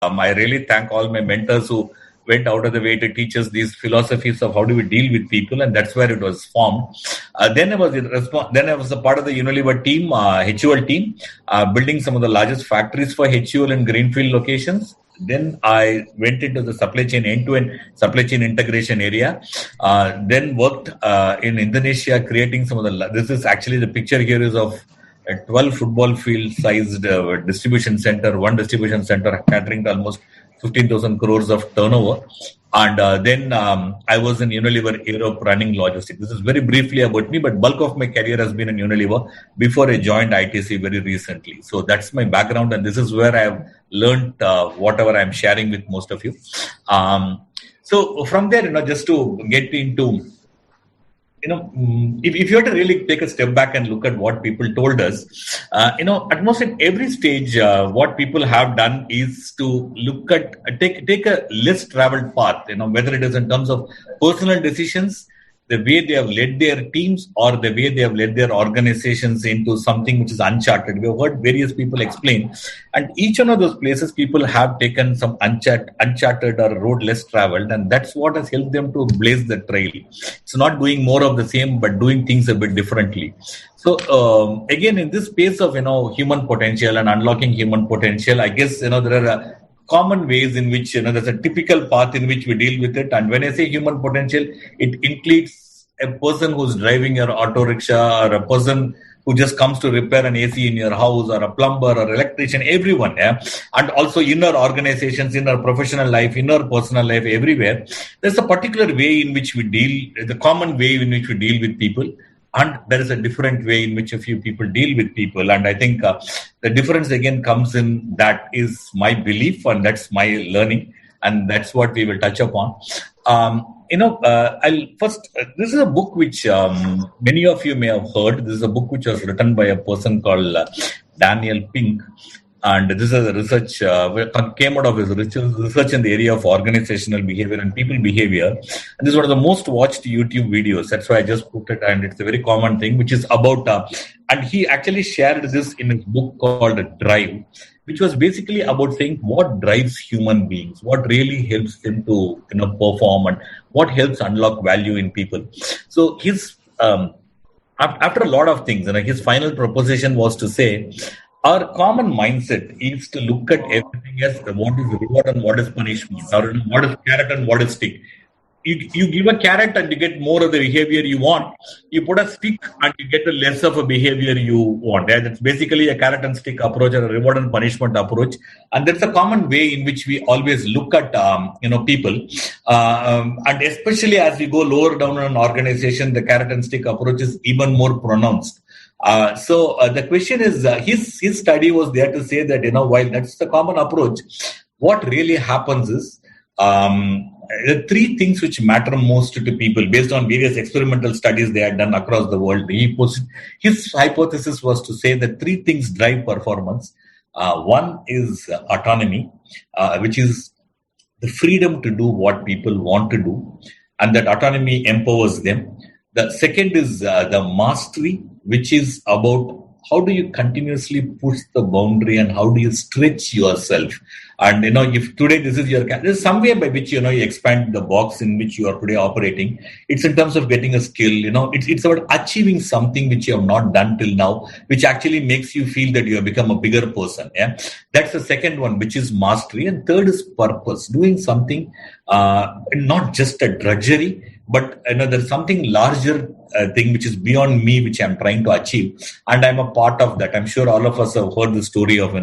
I really thank all my mentors who went out of the way to teach us these philosophies of how do we deal with people, and that's where it was formed. Then I was a part of the Unilever team, HUL team, building some of the largest factories for HUL in greenfield locations. Then I went into the supply chain, end-to-end supply chain integration area. Then worked in Indonesia, creating some of the. This is actually the picture here is of a 12 football field sized distribution center, one distribution center catering to almost 15,000 crores of turnover. And then I was in Unilever Europe running logistics. This is very briefly about me, but bulk of my career has been in Unilever before I joined ITC very recently. So that's my background, and this is where I have learned whatever I'm sharing with most of you. So from there, just to get into if you have to really take a step back and look at what people told us, almost at every stage, what people have done is to look at, take a less traveled path, whether it is in terms of personal decisions, the way they have led their teams, or the way they have led their organizations into something which is uncharted. We have heard various people explain, and each one of those places, people have taken some uncharted or road less traveled, and that's what has helped them to blaze the trail. It's not doing more of the same, but doing things a bit differently. So again, in this space of human potential and unlocking human potential, I guess there are common ways in which there's a typical path in which we deal with it. And when I say human potential, it includes a person who's driving your auto rickshaw, or a person who just comes to repair an AC in your house, or a plumber or electrician, everyone, and also in our organizations, in our professional life, in our personal life, everywhere. There's a particular way in which we deal, the common way in which we deal with people. And there is a different way in which a few people deal with people. And I think the difference again comes in that is my belief, and that's my learning. And that's what we will touch upon. I'll first, this is a book which many of you may have heard. This is a book which was written by a person called Daniel Pink. And this is a research, came out of his research in the area of organizational behavior and people behavior. And this is one of the most watched YouTube videos. That's why I just put it. And it's a very common thing, which is about, and he actually shared this in his book called Drive, which was basically about saying what drives human beings, what really helps them to perform, and what helps unlock value in people. So his, after a lot of things, his final proposition was to say, our common mindset is to look at everything as what is reward and what is punishment, or what is carrot and what is stick. You give a carrot and you get more of the behavior you want. You put a stick and you get less of a behavior you want. That's basically a carrot and stick approach, or a reward and punishment approach. And that's a common way in which we always look at people. And especially as we go lower down in an organization, the carrot and stick approach is even more pronounced. So the question is, his study was there to say that, while that's the common approach, what really happens is, the three things which matter most to people based on various experimental studies they had done across the world. His hypothesis was to say that three things drive performance. One is autonomy, which is the freedom to do what people want to do, and that autonomy empowers them. The second is the mastery, which is about how do you continuously push the boundary and how do you stretch yourself. And, if today this is your, there's some way by which, you expand the box in which you are today operating. It's in terms of getting a skill, it's about achieving something which you have not done till now, which actually makes you feel that you have become a bigger person. Yeah. That's the second one, which is mastery. And third is purpose, doing something, not just a drudgery, but there's something larger thing which is beyond me, which I'm trying to achieve, and I'm a part of that. I'm sure all of us have heard the story of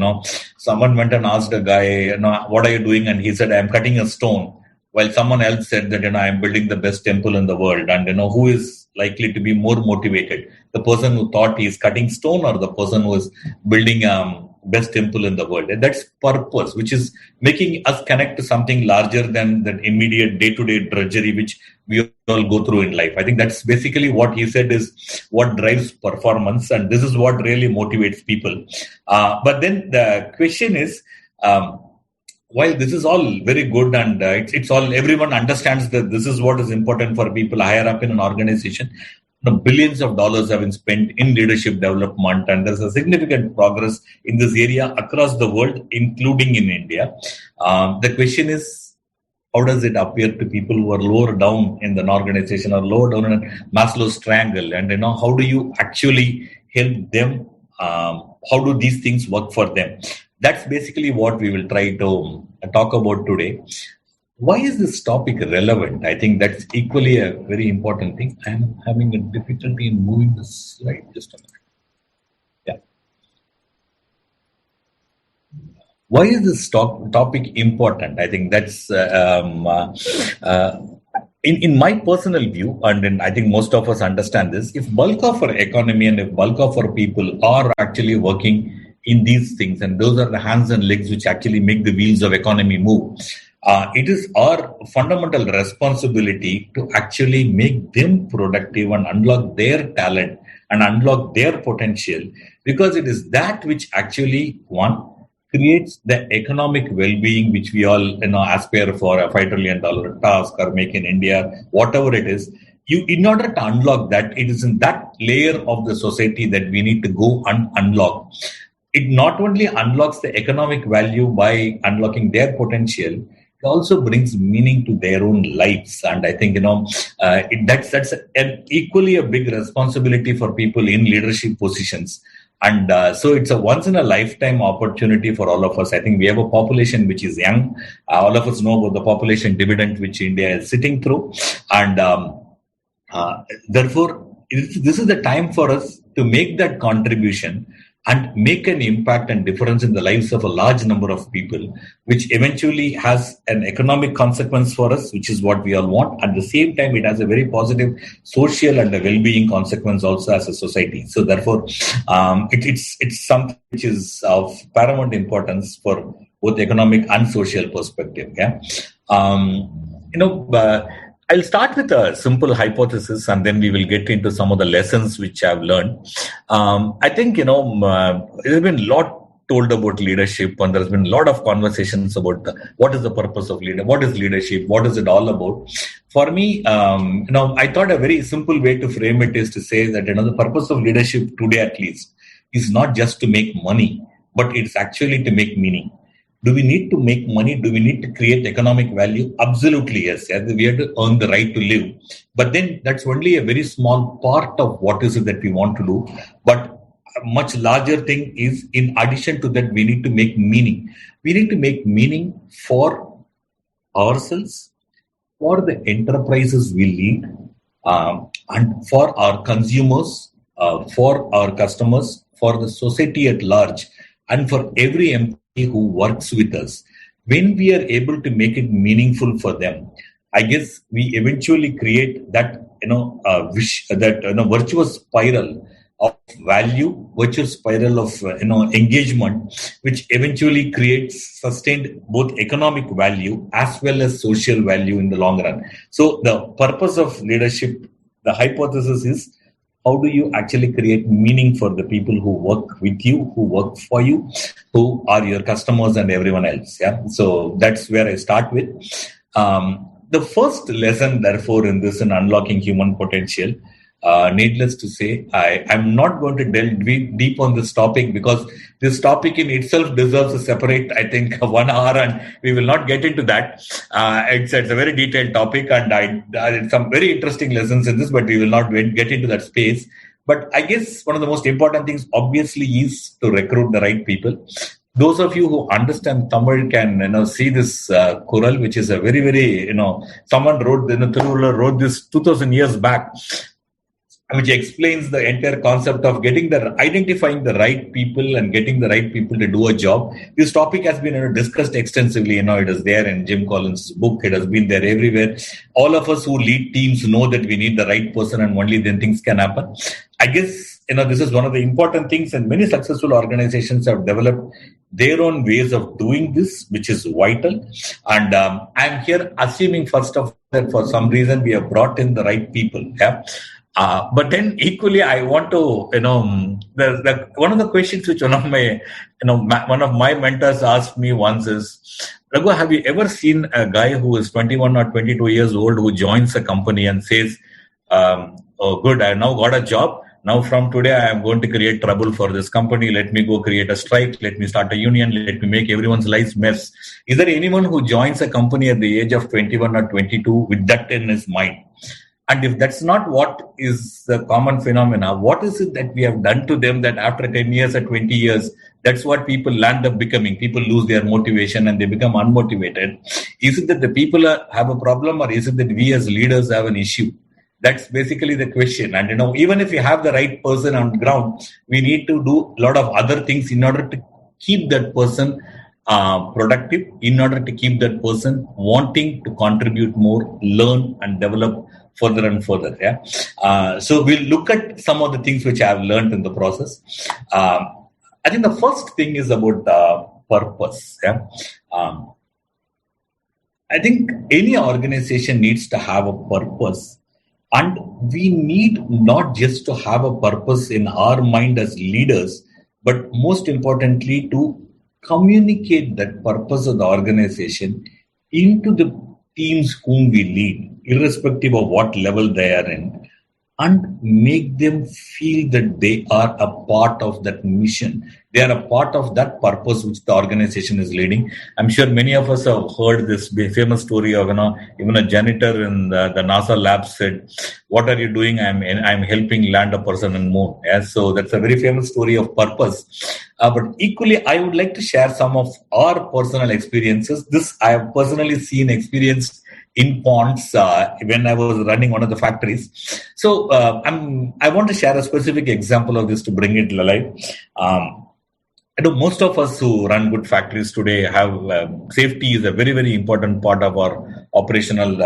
someone went and asked a guy, what are you doing? And he said, I'm cutting a stone. While someone else said that I'm building the best temple in the world. And who is likely to be more motivated? The person who thought he's cutting stone, or the person who is building best temple in the world? And that's purpose, which is making us connect to something larger than that immediate day-to-day drudgery which we all go through in life. I think that's basically what he said is what drives performance, and this is what really motivates people. But then the question is, while this is all very good and it's all, everyone understands that this is what is important for people higher up in an organization, billions of dollars have been spent in leadership development, and there's a significant progress in this area across the world, including in India. The question is, how does it appear to people who are lower down in an organization or lower down in Maslow's triangle? And how do you actually help them? How do these things work for them? That's basically what we will try to talk about today. Why is this topic relevant? I think that's equally a very important thing. I'm having a difficulty in moving the slide. Just a minute. Yeah. Why is this topic important? I think that's in my personal view, and I think most of us understand this. If bulk of our economy and if bulk of our people are actually working in these things, and those are the hands and legs which actually make the wheels of economy move, it is our fundamental responsibility to actually make them productive and unlock their talent and unlock their potential, because it is that which actually, one, creates the economic well-being which we all aspire for, a $5 trillion task or make in India, whatever it is. In order to unlock that, it is in that layer of the society that we need to go and unlock. It not only unlocks the economic value by unlocking their potential, it also brings meaning to their own lives. And I think, that's an equally a big responsibility for people in leadership positions. And so it's a once in a lifetime opportunity for all of us. I think we have a population which is young. All of us know about the population dividend which India is sitting through. And therefore, this is the time for us to make that contribution and make an impact and difference in the lives of a large number of people, which eventually has an economic consequence for us, which is what we all want. At the same time, it has a very positive social and a well-being consequence also as a society. So therefore, it's something which is of paramount importance for both economic and social perspective. Yeah. I'll start with a simple hypothesis, and then we will get into some of the lessons which I've learned. I think, there's been a lot told about leadership, and there's been a lot of conversations about what is the purpose of leadership, what is leadership, what is it all about. For me, I thought a very simple way to frame it is to say that, the purpose of leadership today at least is not just to make money, but it's actually to make meaning. Do we need to make money? Do we need to create economic value? Absolutely, yes. We have to earn the right to live. But then that's only a very small part of what is it that we want to do. But a much larger thing is, in addition to that, we need to make meaning. We need to make meaning for ourselves, for the enterprises we lead, and for our consumers, for our customers, for the society at large, and for every employee who works with us. When we are able to make it meaningful for them, I guess we eventually create that virtuous spiral of value, virtuous spiral of engagement, which eventually creates sustained both economic value as well as social value in the long run. So the purpose of leadership, the hypothesis is, how do you actually create meaning for the people who work with you, who work for you, who are your customers and everyone else? Yeah. So that's where I start with. The first lesson, therefore, in this, in unlocking human potential, needless to say, I'm not going to delve deep on this topic, because this topic in itself deserves a separate, I think, 1 hour, and we will not get into that. It's a very detailed topic, and I some very interesting lessons in this, but we will not get into that space. But I guess one of the most important things, obviously, is to recruit the right people. Those of you who understand Tamil can see this Kural, which is a very, very, someone wrote, Thiruvalur wrote this 2000 years back, which explains the entire concept of identifying the right people and getting the right people to do a job. This topic has been discussed extensively. It is there in Jim Collins' book. It has been there everywhere. All of us who lead teams know that we need the right person, and only then things can happen. I guess, this is one of the important things, and many successful organizations have developed their own ways of doing this, which is vital. And I'm here assuming, first of all, that for some reason we have brought in the right people. Yeah. But then equally, I want to, one of the questions which one of my mentors asked me once is, Raghu, have you ever seen a guy who is 21 or 22 years old who joins a company and says, oh, good, I now got a job. Now from today, I am going to create trouble for this company. Let me go create a strike. Let me start a union. Let me make everyone's lives mess. Is there anyone who joins a company at the age of 21 or 22 with that in his mind? And if that's not what is the common phenomena, what is it that we have done to them that after 10 years or 20 years, that's what people land up becoming? People lose their motivation and they become unmotivated. Is it that the people have a problem, or is it that we as leaders have an issue? That's basically the question. And, even if you have the right person on the ground, we need to do a lot of other things in order to keep that person productive, in order to keep that person wanting to contribute more, learn and develop further and further. Yeah. So we'll look at some of the things which I have learned in the process. I think the first thing is about purpose. Yeah. I think any organization needs to have a purpose. And we need not just to have a purpose in our mind as leaders, but most importantly to communicate that purpose of the organization into the teams whom we lead, irrespective of what level they are in, and make them feel that they are a part of that mission. They are a part of that purpose which the organization is leading. I'm sure many of us have heard this famous story of, even a janitor in the NASA lab said, "What are you doing?" I'm helping land a person on moon. Yeah, so that's a very famous story of purpose. But equally, I would like to share some of our personal experiences. This I have personally experienced in ponds when I was running one of the factories. So I want to share a specific example of this to bring it alive. I know most of us who run good factories today have safety is a very, very important part of our operational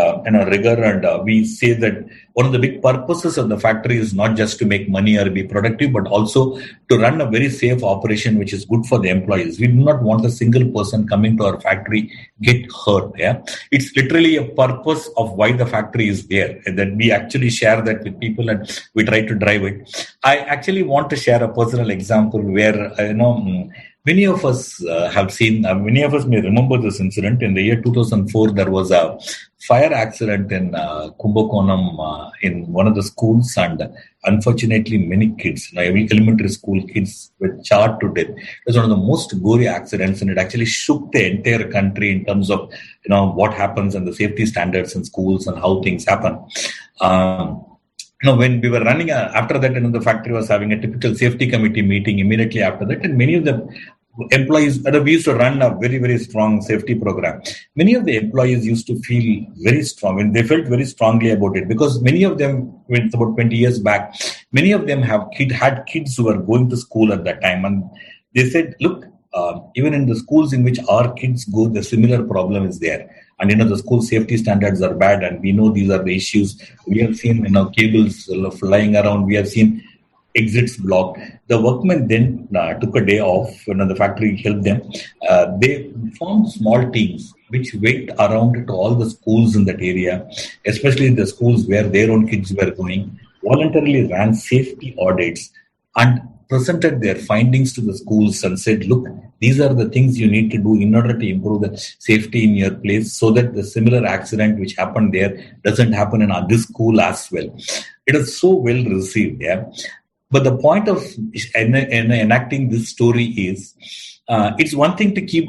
rigor. And we say that one of the big purposes of the factory is not just to make money or be productive, but also to run a very safe operation, which is good for the employees. We do not want a single person coming to our factory get hurt. Yeah, it's literally a purpose of why the factory is there, and that we actually share that with people and we try to drive it. I actually want to share a personal example where many of us have seen, many of us may remember this incident. In the year 2004, there was a fire accident in Kumbakonam in one of the schools, and unfortunately many kids, every elementary school kids were charred to death. It was one of the most gory accidents, and it actually shook the entire country in terms of what happens and the safety standards in schools and how things happen. When we were running after that, the factory was having a typical safety committee meeting immediately after that, and many of the employees, we used to run a very, very strong safety program. Many of the employees used to feel very strong, and they felt very strongly about it, because many of them, when it's about 20 years back, many of them had kids who were going to school at that time, and they said, look, even in the schools in which our kids go, the similar problem is there. And the school safety standards are bad, and we know these are the issues. We have seen cables flying around. We have seen exits blocked. The workmen then took a day off. The factory helped them. They formed small teams which went around to all the schools in that area, especially the schools where their own kids were going, voluntarily ran safety audits and presented their findings to the schools and said, look, these are the things you need to do in order to improve the safety in your place, so that the similar accident which happened there doesn't happen in this school as well. It is so well received. Yeah. But the point of enacting this story is, it's one thing to keep,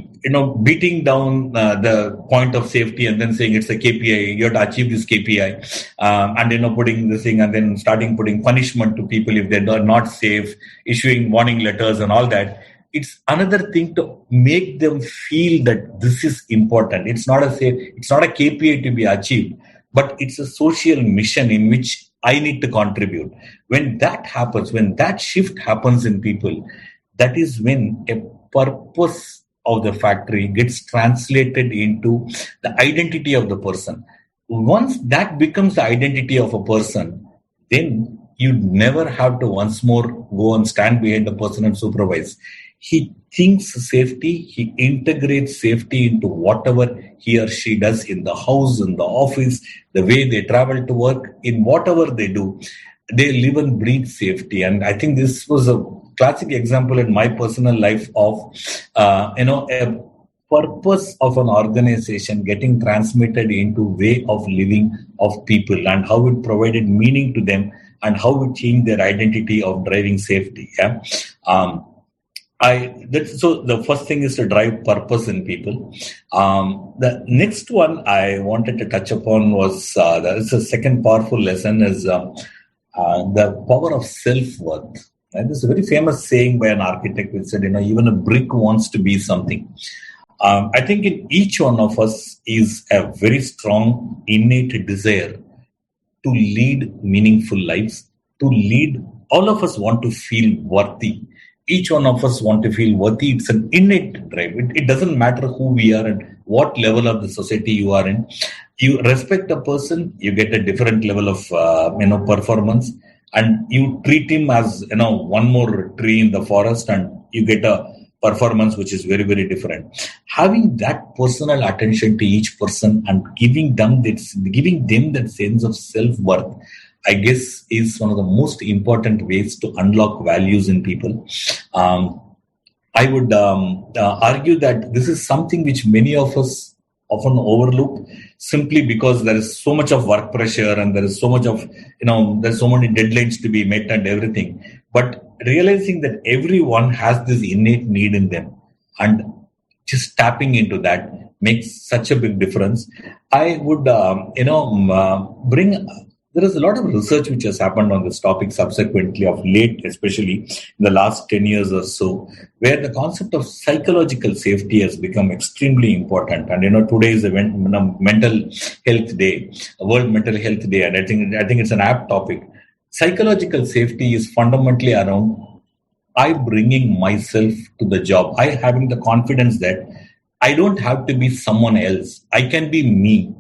beating down the point of safety and then saying it's a KPI, you have to achieve this KPI, and putting this thing and then starting putting punishment to people if they're not safe, issuing warning letters and all that. It's another thing to make them feel that this is important. It's not a KPI to be achieved, but it's a social mission in which I need to contribute. When that happens, when that shift happens in people, that is when a purpose of the factory gets translated into the identity of the person. Once that becomes the identity of a person, then you never have to once more go and stand behind the person and supervise. He thinks safety, he integrates safety into whatever he or she does in the house, in the office, the way they travel to work, in whatever they do. They live and breathe safety. And I think this was a classic example in my personal life of, a purpose of an organization getting transmitted into way of living of people and how it provided meaning to them and how it changed their identity of driving safety. Yeah. So the first thing is to drive purpose in people. The next one I wanted to touch upon was the second powerful lesson is the power of self-worth. And this is a very famous saying by an architect which said, even a brick wants to be something. I think in each one of us is a very strong innate desire to lead meaningful lives, to lead. All of us want to feel worthy. Each one of us want to feel worthy. It's an innate drive. It doesn't matter who we are and what level of the society you are in. You respect a person, you get a different level of performance, and you treat him as one more tree in the forest, and you get a performance which is very, very different. Having that personal attention to each person and giving them that sense of self-worth, I guess, is one of the most important ways to unlock values in people. I would argue that this is something which many of us often overlook simply because there is so much of work pressure and there is so much of, there's so many deadlines to be met and everything. But realizing that everyone has this innate need in them and just tapping into that makes such a big difference. I would, there is a lot of research which has happened on this topic subsequently of late, especially in the last 10 years or so, where the concept of psychological safety has become extremely important. And, today is the mental health day, World Mental Health Day. And I think it's an apt topic. Psychological safety is fundamentally around I bringing myself to the job. I having the confidence that I don't have to be someone else. I can be me.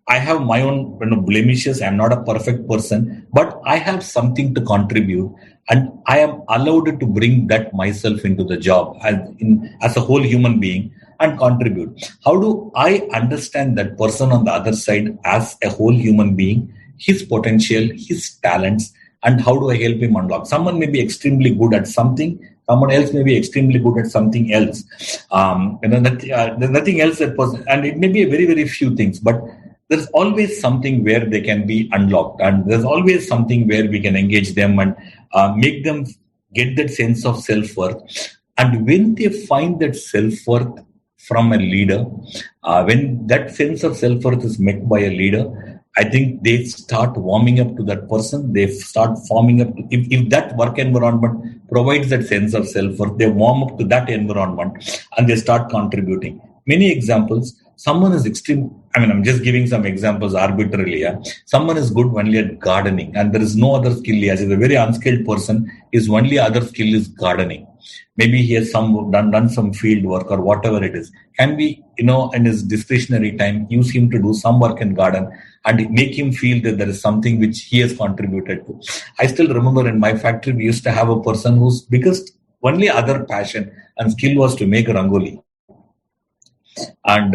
I have my own blemishes. I'm not a perfect person, but I have something to contribute, and I am allowed to bring that myself into the job as a whole human being and contribute. How do I understand that person on the other side as a whole human being, his potential, his talents, and how do I help him unlock? Someone may be extremely good at something. Someone else may be extremely good at something else. There's nothing else that person, and it may be a very, very few things, but there's always something where they can be unlocked, and there's always something where we can engage them and make them get that sense of self-worth. And when they find that self-worth from a leader, when that sense of self-worth is met by a leader, I think they start warming up to that person. They start forming up. If that work environment provides that sense of self-worth, they warm up to that environment and they start contributing. Many examples. Someone is extreme. I'm just giving some examples arbitrarily. Yeah? Someone is good only at gardening, and there is no other skill he has. He's a very unskilled person. His only other skill is gardening. Maybe he has done some field work or whatever it is. Can we, in his discretionary time, use him to do some work in garden and make him feel that there is something which he has contributed to. I still remember in my factory, we used to have a person whose biggest, only other passion and skill was to make a rangoli. And,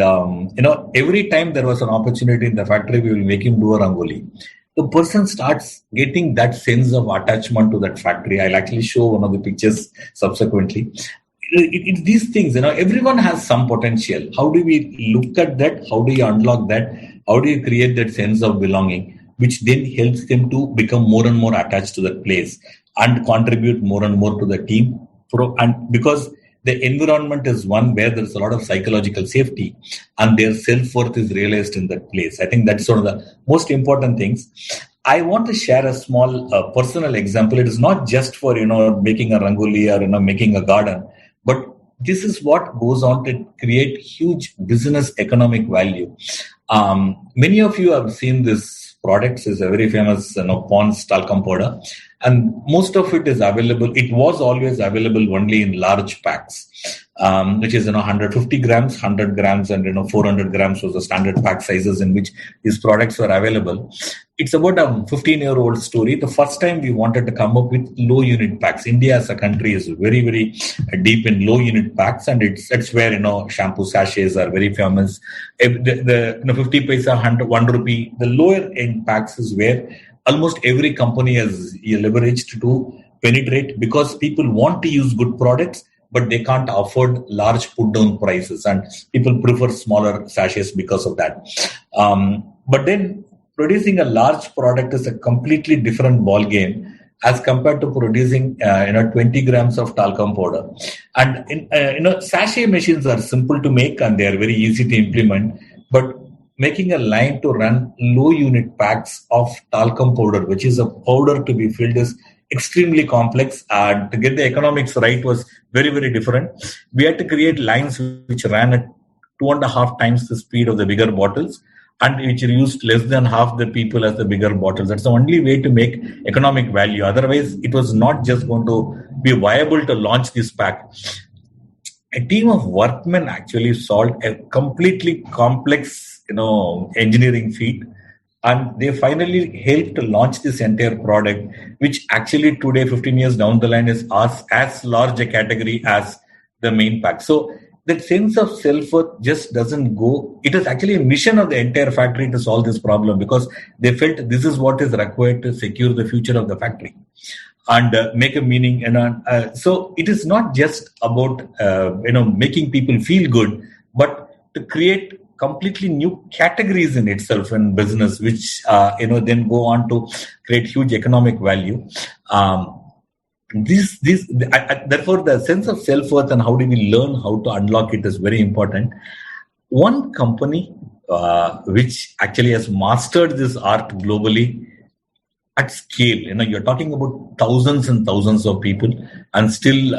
every time there was an opportunity in the factory, we will make him do a rangoli. The person starts getting that sense of attachment to that factory. I'll actually show one of the pictures subsequently. It's these things, everyone has some potential. How do we look at that? How do you unlock that? How do you create that sense of belonging, which then helps them to become more and more attached to that place and contribute more and more to the team? And because the environment is one where there's a lot of psychological safety and their self-worth is realized in that place. I think that's one of the most important things. I want to share a small personal example. It is not just for, making a rangoli or, making a garden, but this is what goes on to create huge business economic value. Many of you have seen this product. It's a very famous, Pond's talcum powder. And most of it is available. It was always available only in large packs, which is 150 grams, 100 grams, and 400 grams was the standard pack sizes in which these products were available. It's about a 15-year-old story. The first time we wanted to come up with low unit packs. India as a country is very, very deep in low unit packs, and it's where shampoo sachets are very famous. The 50 paisa, 1 rupee, the lower end packs is where almost every company has leveraged to penetrate, because people want to use good products, but they can't afford large put down prices, and people prefer smaller sachets because of that. But then producing a large product is a completely different ball game as compared to producing 20 grams of talcum powder. And sachet machines are simple to make and they are very easy to implement, but making a line to run low unit packs of talcum powder, which is a powder to be filled, is extremely complex, and to get the economics right was very, very different. We had to create lines which ran at 2.5 times the speed of the bigger bottles, and which used less than half the people as the bigger bottles. That's the only way to make economic value. Otherwise, it was not just going to be viable to launch this pack. A team of workmen actually solved a completely complex, engineering feat, and they finally helped to launch this entire product, which actually today, 15 years down the line, is as large a category as the main pack. So that sense of self-worth just doesn't go. It is actually a mission of the entire factory to solve this problem, because they felt this is what is required to secure the future of the factory and make a meaning. So it is not just about making people feel good, but to create completely new categories in itself in business, which then go on to create huge economic value. Therefore, the sense of self-worth and how do we learn how to unlock it is very important. One company which actually has mastered this art globally at scale, you're talking about thousands and thousands of people, and still,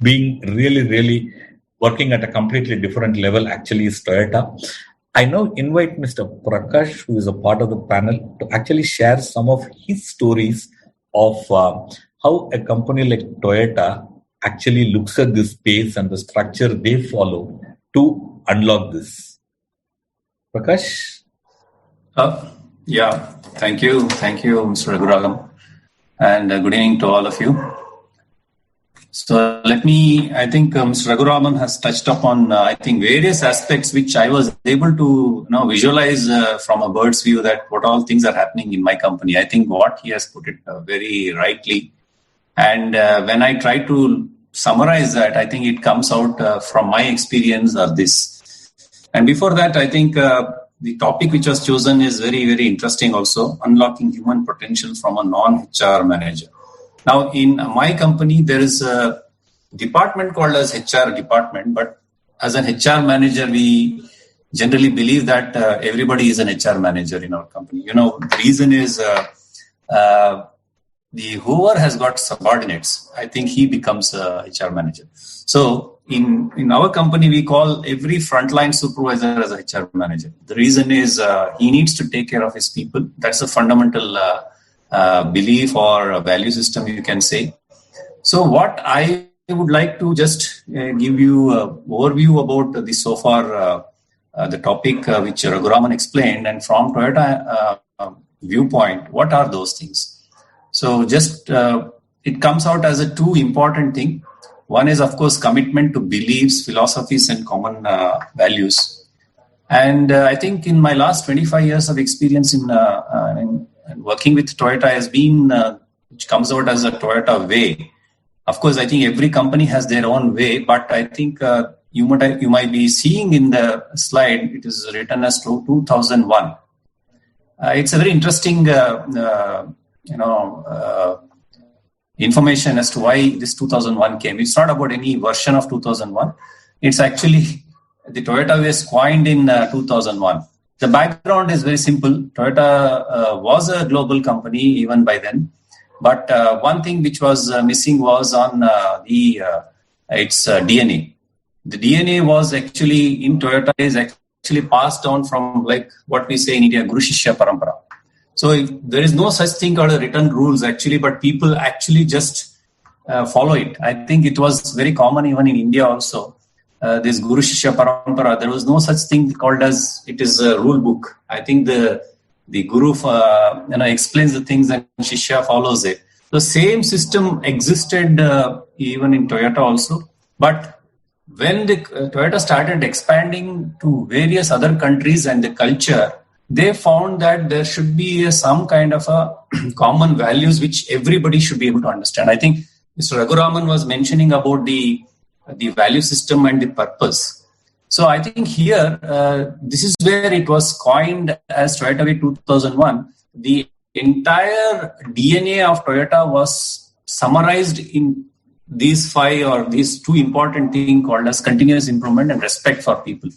being really, really working at a completely different level, actually, is Toyota. I now invite Mr. Prakash, who is a part of the panel, to actually share some of his stories of how a company like Toyota actually looks at this space and the structure they follow to unlock this. Prakash? Thank you, Mr. Raghuram, and good evening to all of you. So I think Mr. Raghuraman has touched upon, various aspects which I was able to visualize from a bird's view, that what all things are happening in my company. I think what he has put it very rightly. And when I try to summarize that, I think it comes out from my experience of this. And before that, I think the topic which was chosen is very, very interesting also, unlocking human potential from a non-HR manager. Now, in my company, there is a department called as HR department, but as an HR manager, we generally believe that everybody is an HR manager in our company. The reason is whoever has got subordinates, I think he becomes a HR manager. So in our company, we call every frontline supervisor as a HR manager. The reason is he needs to take care of his people. That's a fundamental belief or value system, you can say. So what I would like to just give you an overview about this so far, the topic which Raghuraman explained, and from Toyota viewpoint, what are those things? So just it comes out as a two important thing. One is, of course, commitment to beliefs, philosophies, and common values. And I think in my last 25 years of experience in working with Toyota has been, which comes out as a Toyota way. Of course, I think every company has their own way, but I think you might be seeing in the slide, it is written as 2001. It's a very interesting, information as to why this 2001 came. It's not about any version of 2001. It's actually the Toyota way is coined in 2001. The background is very simple. Toyota was a global company even by then. But one thing which was missing was on its DNA. The DNA was actually in Toyota is actually passed down from, like what we say in India, Guru Shishya Parampara. So there is no such thing called written rules actually, but people actually just follow it. I think it was very common even in India also. This Guru Shishya Parampara, there was no such thing called as it is a rule book. I think the Guru explains the things and Shishya follows it. The same system existed even in Toyota also. But when the Toyota started expanding to various other countries and the culture, they found that there should be some kind of a common values which everybody should be able to understand. I think Mr. Raghuraman was mentioning about the value system and the purpose. So I think here, this is where it was coined as Toyota Way 2001. The entire DNA of Toyota was summarized in these two important things called as continuous improvement and respect for people.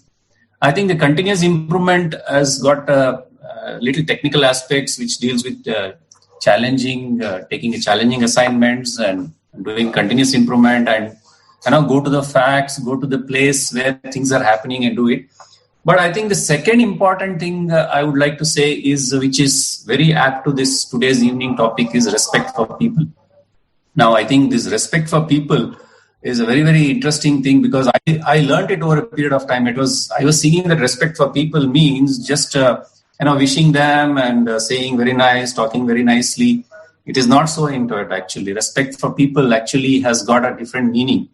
I think the continuous improvement has got little technical aspects which deals with taking challenging assignments and doing continuous improvement and go to the facts, go to the place where things are happening and do it. But I think the second important thing I would like to say is, which is very apt to this today's evening topic, is respect for people. Now, I think this respect for people is a very, very interesting thing, because I learned it over a period of time. I was seeing that respect for people means just wishing them and saying very nice, talking very nicely. It is not so in Toyota actually. Respect for people actually has got a different meaning,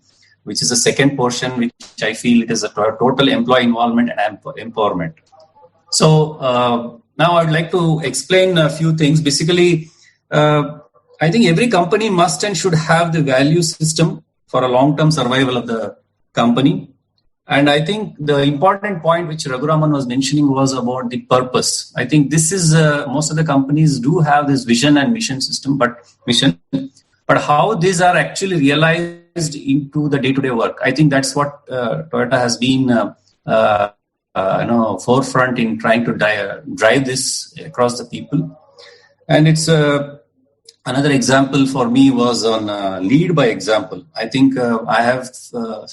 which is the second portion, which I feel it is a total employee involvement and empowerment. So now I would like to explain a few things. Basically, I think every company must and should have the value system for a long-term survival of the company. And I think the important point which Raghuraman was mentioning was about the purpose. I think this is, most of the companies do have this vision and mission system, but how these are actually realized into the day-to-day work. I think that's what Toyota has been forefront in trying to drive this across the people. And it's another example for me was on lead by example. I think I have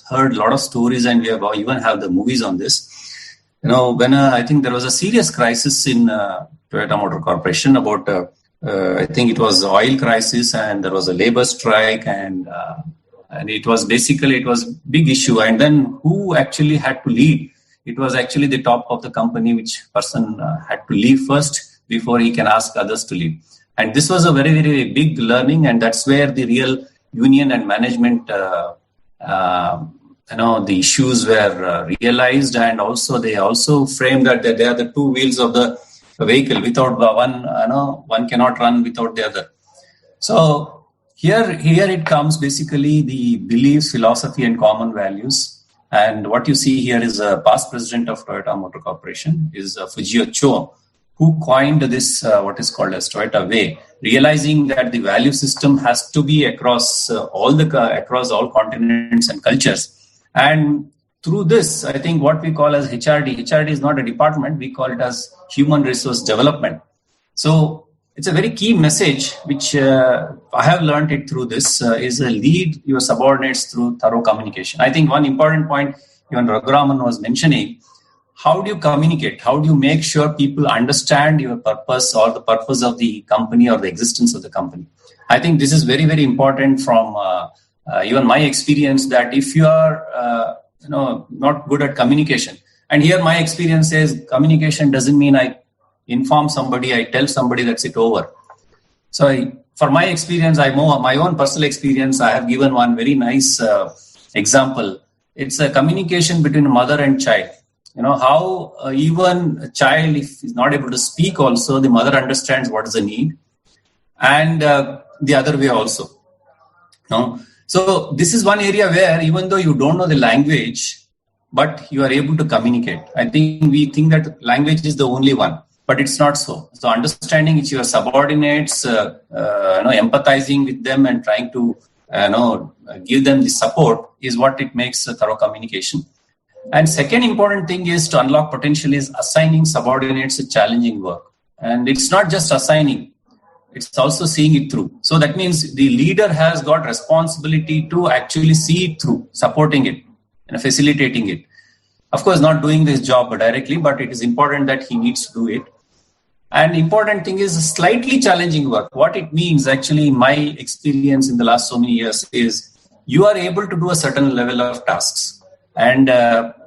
heard a lot of stories, and we even have the movies on this. When I think there was a serious crisis in Toyota Motor Corporation about, I think it was the oil crisis, and there was a labor strike, and it was big issue. And then who actually had to lead? It was actually the top of the company, which person had to leave first before he can ask others to leave. And this was a very, very big learning, and that's where the real union and management, the issues were realized, and also they also framed that they are the two wheels of the vehicle. Without one cannot run without the other. So here it comes basically the beliefs, philosophy, and common values. And what you see here is a past president of Toyota Motor Corporation, is Fujio Cho, who coined this, what is called as Toyota Way, realizing that the value system has to be across all continents and cultures. And through this, I think what we call as HRD is not a department, we call it as Human Resource Development. So it's a very key message, which I have learned it through this, is lead your subordinates through thorough communication. I think one important point, even Raghuraman was mentioning, how do you communicate? How do you make sure people understand your purpose or the purpose of the company or the existence of the company? I think this is very, very important from even my experience, that if you are not good at communication, and here my experience is communication doesn't mean I inform somebody, I tell somebody that's it over. So for my experience, my own personal experience, I have given one very nice example. It's a communication between mother and child. How even a child, if he's not able to speak also, the mother understands what is the need, and the other way also. So this is one area where even though you don't know the language, but you are able to communicate. I think we think that language is the only one, but it's not so. So understanding it's your subordinates, empathizing with them and trying to give them the support is what it makes a thorough communication. And second important thing is to unlock potential is assigning subordinates a challenging work. And it's not just assigning, it's also seeing it through. So that means the leader has got responsibility to actually see it through, supporting it and facilitating it. Of course, not doing this job directly, but it is important that he needs to do it. And important thing is slightly challenging work. What it means actually, in my experience in the last so many years, is you are able to do a certain level of tasks. And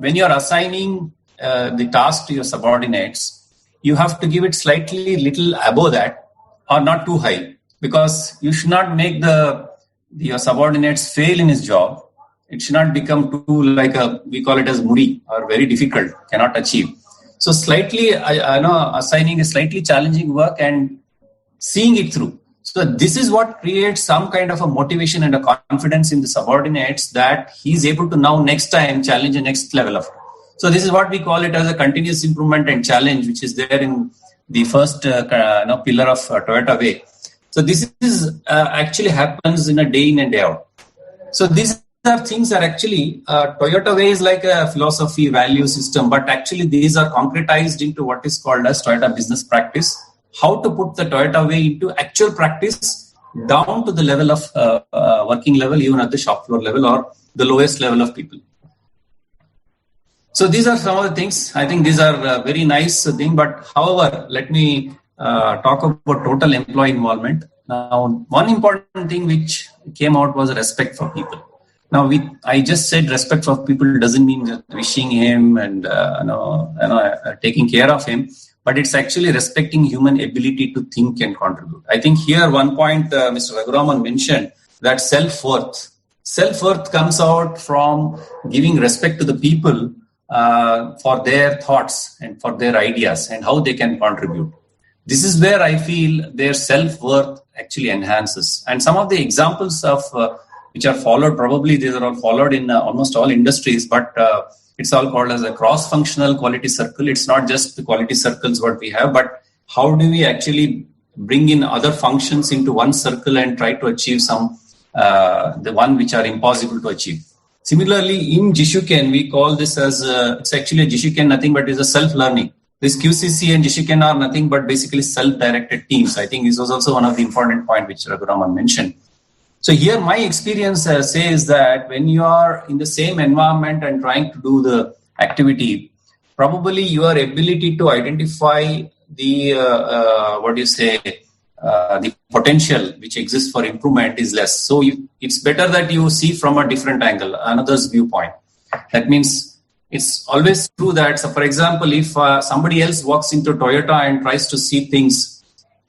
when you are assigning the task to your subordinates, you have to give it slightly little above that, or not too high, because you should not make your subordinates fail in his job. It should not become too we call it as muri, or very difficult, cannot achieve. So slightly, assigning a slightly challenging work and seeing it through. So this is what creates some kind of a motivation and a confidence in the subordinates that he's able to now next time challenge the next level of. So this is what we call it as a continuous improvement and challenge, which is there in the first pillar of Toyota Way. So this is actually happens in a day in and day out. So these are things that actually Toyota Way is like a philosophy, value system, but actually these are concretized into what is called as Toyota business practice. How to put the Toyota Way into actual practice down to the level of working level, even at the shop floor level or the lowest level of people. So these are some of the things. I think these are very nice things. But however, let me talk about total employee involvement. Now, one important thing which came out was respect for people. Now, I just said respect for people doesn't mean just wishing him and taking care of him, but it's actually respecting human ability to think and contribute. I think here one point Mr. Raguraman mentioned that self-worth. Self-worth comes out from giving respect to the people for their thoughts and for their ideas and how they can contribute. This is where I feel their self-worth actually enhances. And some of the examples of which are followed, probably these are all followed in almost all industries, but it's all called as a cross-functional quality circle. It's not just the quality circles what we have, but how do we actually bring in other functions into one circle and try to achieve some, the one which are impossible to achieve. Similarly, in Jishuken, we call this as, it's actually a Jishuken, nothing but is a self-learning. This QCC and Jishuken are nothing but basically self-directed teams. I think this was also one of the important points which Raguraman mentioned. So here my experience says that when you are in the same environment and trying to do the activity, probably your ability to identify the, the potential which exists for improvement is less. So it's better that you see from a different angle, another's viewpoint. That means it's always true that, so for example, if somebody else walks into Toyota and tries to see things,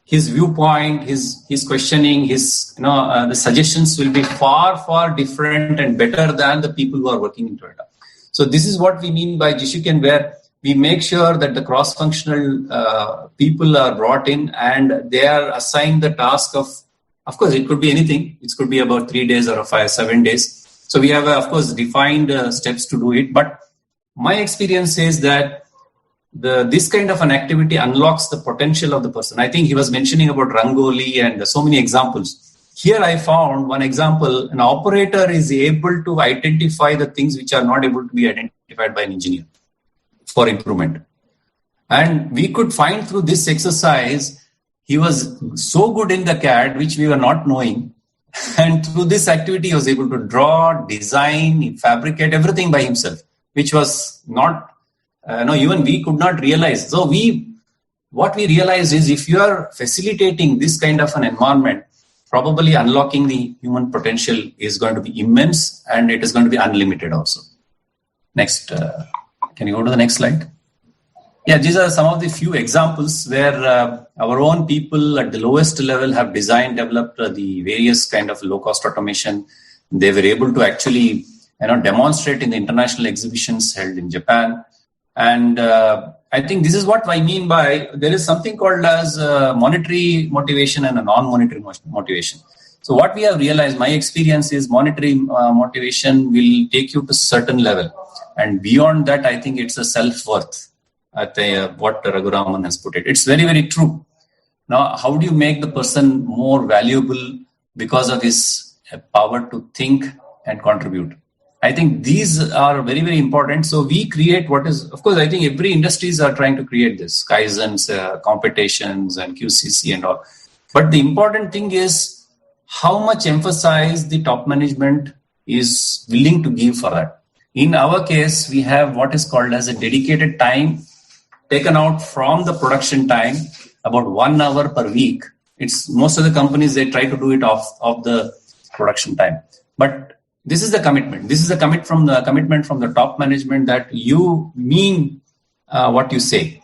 his viewpoint, his questioning, the suggestions will be far different and better than the people who are working in Toyota. So this is what we mean by Jishuken, where we make sure that the cross-functional people are brought in and they are assigned the task of course, it could be anything. It could be about 3 days or 7 days. So we have, of course, defined steps to do it. But my experience is that this kind of an activity unlocks the potential of the person. I think he was mentioning about Rangoli and so many examples. Here I found one example, an operator is able to identify the things which are not able to be identified by an engineer for improvement. And we could find through this exercise, he was so good in the CAD, which we were not knowing. And through this activity, he was able to draw, design, fabricate everything by himself, which was not even we could not realize. So what we realized is if you are facilitating this kind of an environment, probably unlocking the human potential is going to be immense and it is going to be unlimited also. Next, can you go to the next slide? Yeah, these are some of the few examples where our own people at the lowest level have designed, developed the various kind of low-cost automation. They were able to actually demonstrate in the international exhibitions held in Japan. And I think this is what I mean by there is something called as monetary motivation and a non-monetary motivation. So what we have realized, my experience is monetary motivation will take you to a certain level. And beyond that, I think it's a self-worth, what Raguraman has put it. It's very true. Now, how do you make the person more valuable because of his power to think and contribute? I think these are very important. So we create what is, of course, I think every industries are trying to create this, Kaizens, competitions and QCC and all. But the important thing is how much emphasis the top management is willing to give for that. In our case, we have what is called as a dedicated time taken out from the production time, about 1 hour per week. It's most of the companies, they try to do it off the production time. But this is the commitment. This is the commitment from the top management that you mean what you say.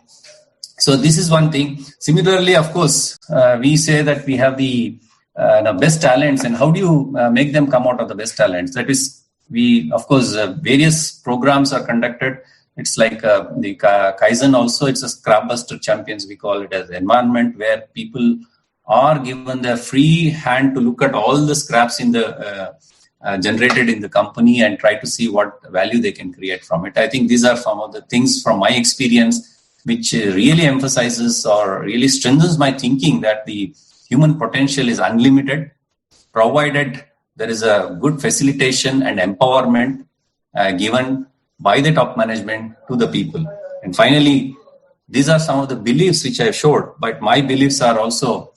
So this is one thing. Similarly, of course, we say that we have the best talents, and how do you make them come out of the best talents? That is, various programs are conducted. It's like the Kaizen also, it's a scrap buster champions, we call it as environment where people are given the free hand to look at all the scraps in the generated in the company and try to see what value they can create from it. I think these are some of the things from my experience which really emphasizes or really strengthens my thinking that the human potential is unlimited, provided there is a good facilitation and empowerment given by the top management to the people. And finally, these are some of the beliefs which I showed, but my beliefs are also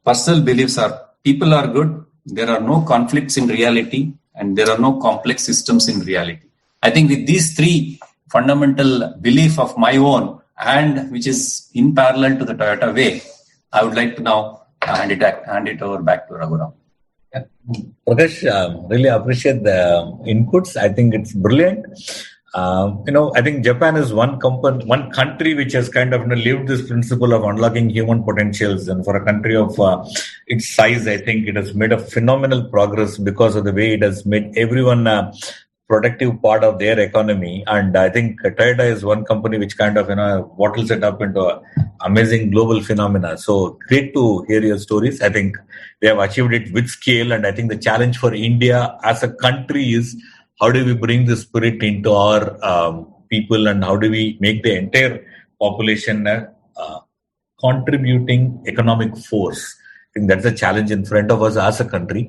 personal beliefs are people are good, there are no conflicts in reality, and there are no complex systems in reality. I think with these three fundamental beliefs of my own and which is in parallel to the Toyota way, I would like to now hand it over back to Raghuram. Yeah. Pradesh, really appreciate the inputs. I think it's brilliant. I think Japan is one country which has kind of lived this principle of unlocking human potentials. And for a country of its size, I think it has made a phenomenal progress because of the way it has made everyone a productive part of their economy. And I think Toyota is one company which kind of, bottles it up into an amazing global phenomena. So great to hear your stories. I think they have achieved it with scale. And I think the challenge for India as a country is how do we bring the spirit into our people and how do we make the entire population a contributing economic force? I think that's a challenge in front of us as a country.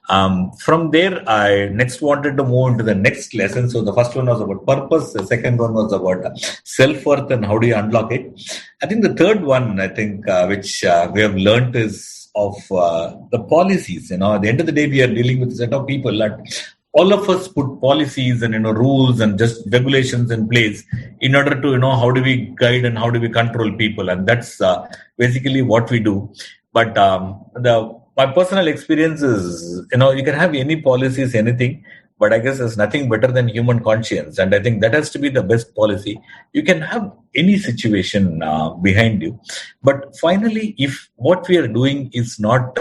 From there, I next wanted to move into the next lesson. So the first one was about purpose. The second one was about self-worth and how do you unlock it. I think the third one, which we have learned is of the policies. At the end of the day, we are dealing with a set of people that all of us put policies and rules and just regulations in place in order to how do we guide and how do we control people, and that's basically what we do. But my personal experience is you can have any policies, anything, but I guess there's nothing better than human conscience, and I think that has to be the best policy. You can have any situation behind you, but finally, if what we are doing is not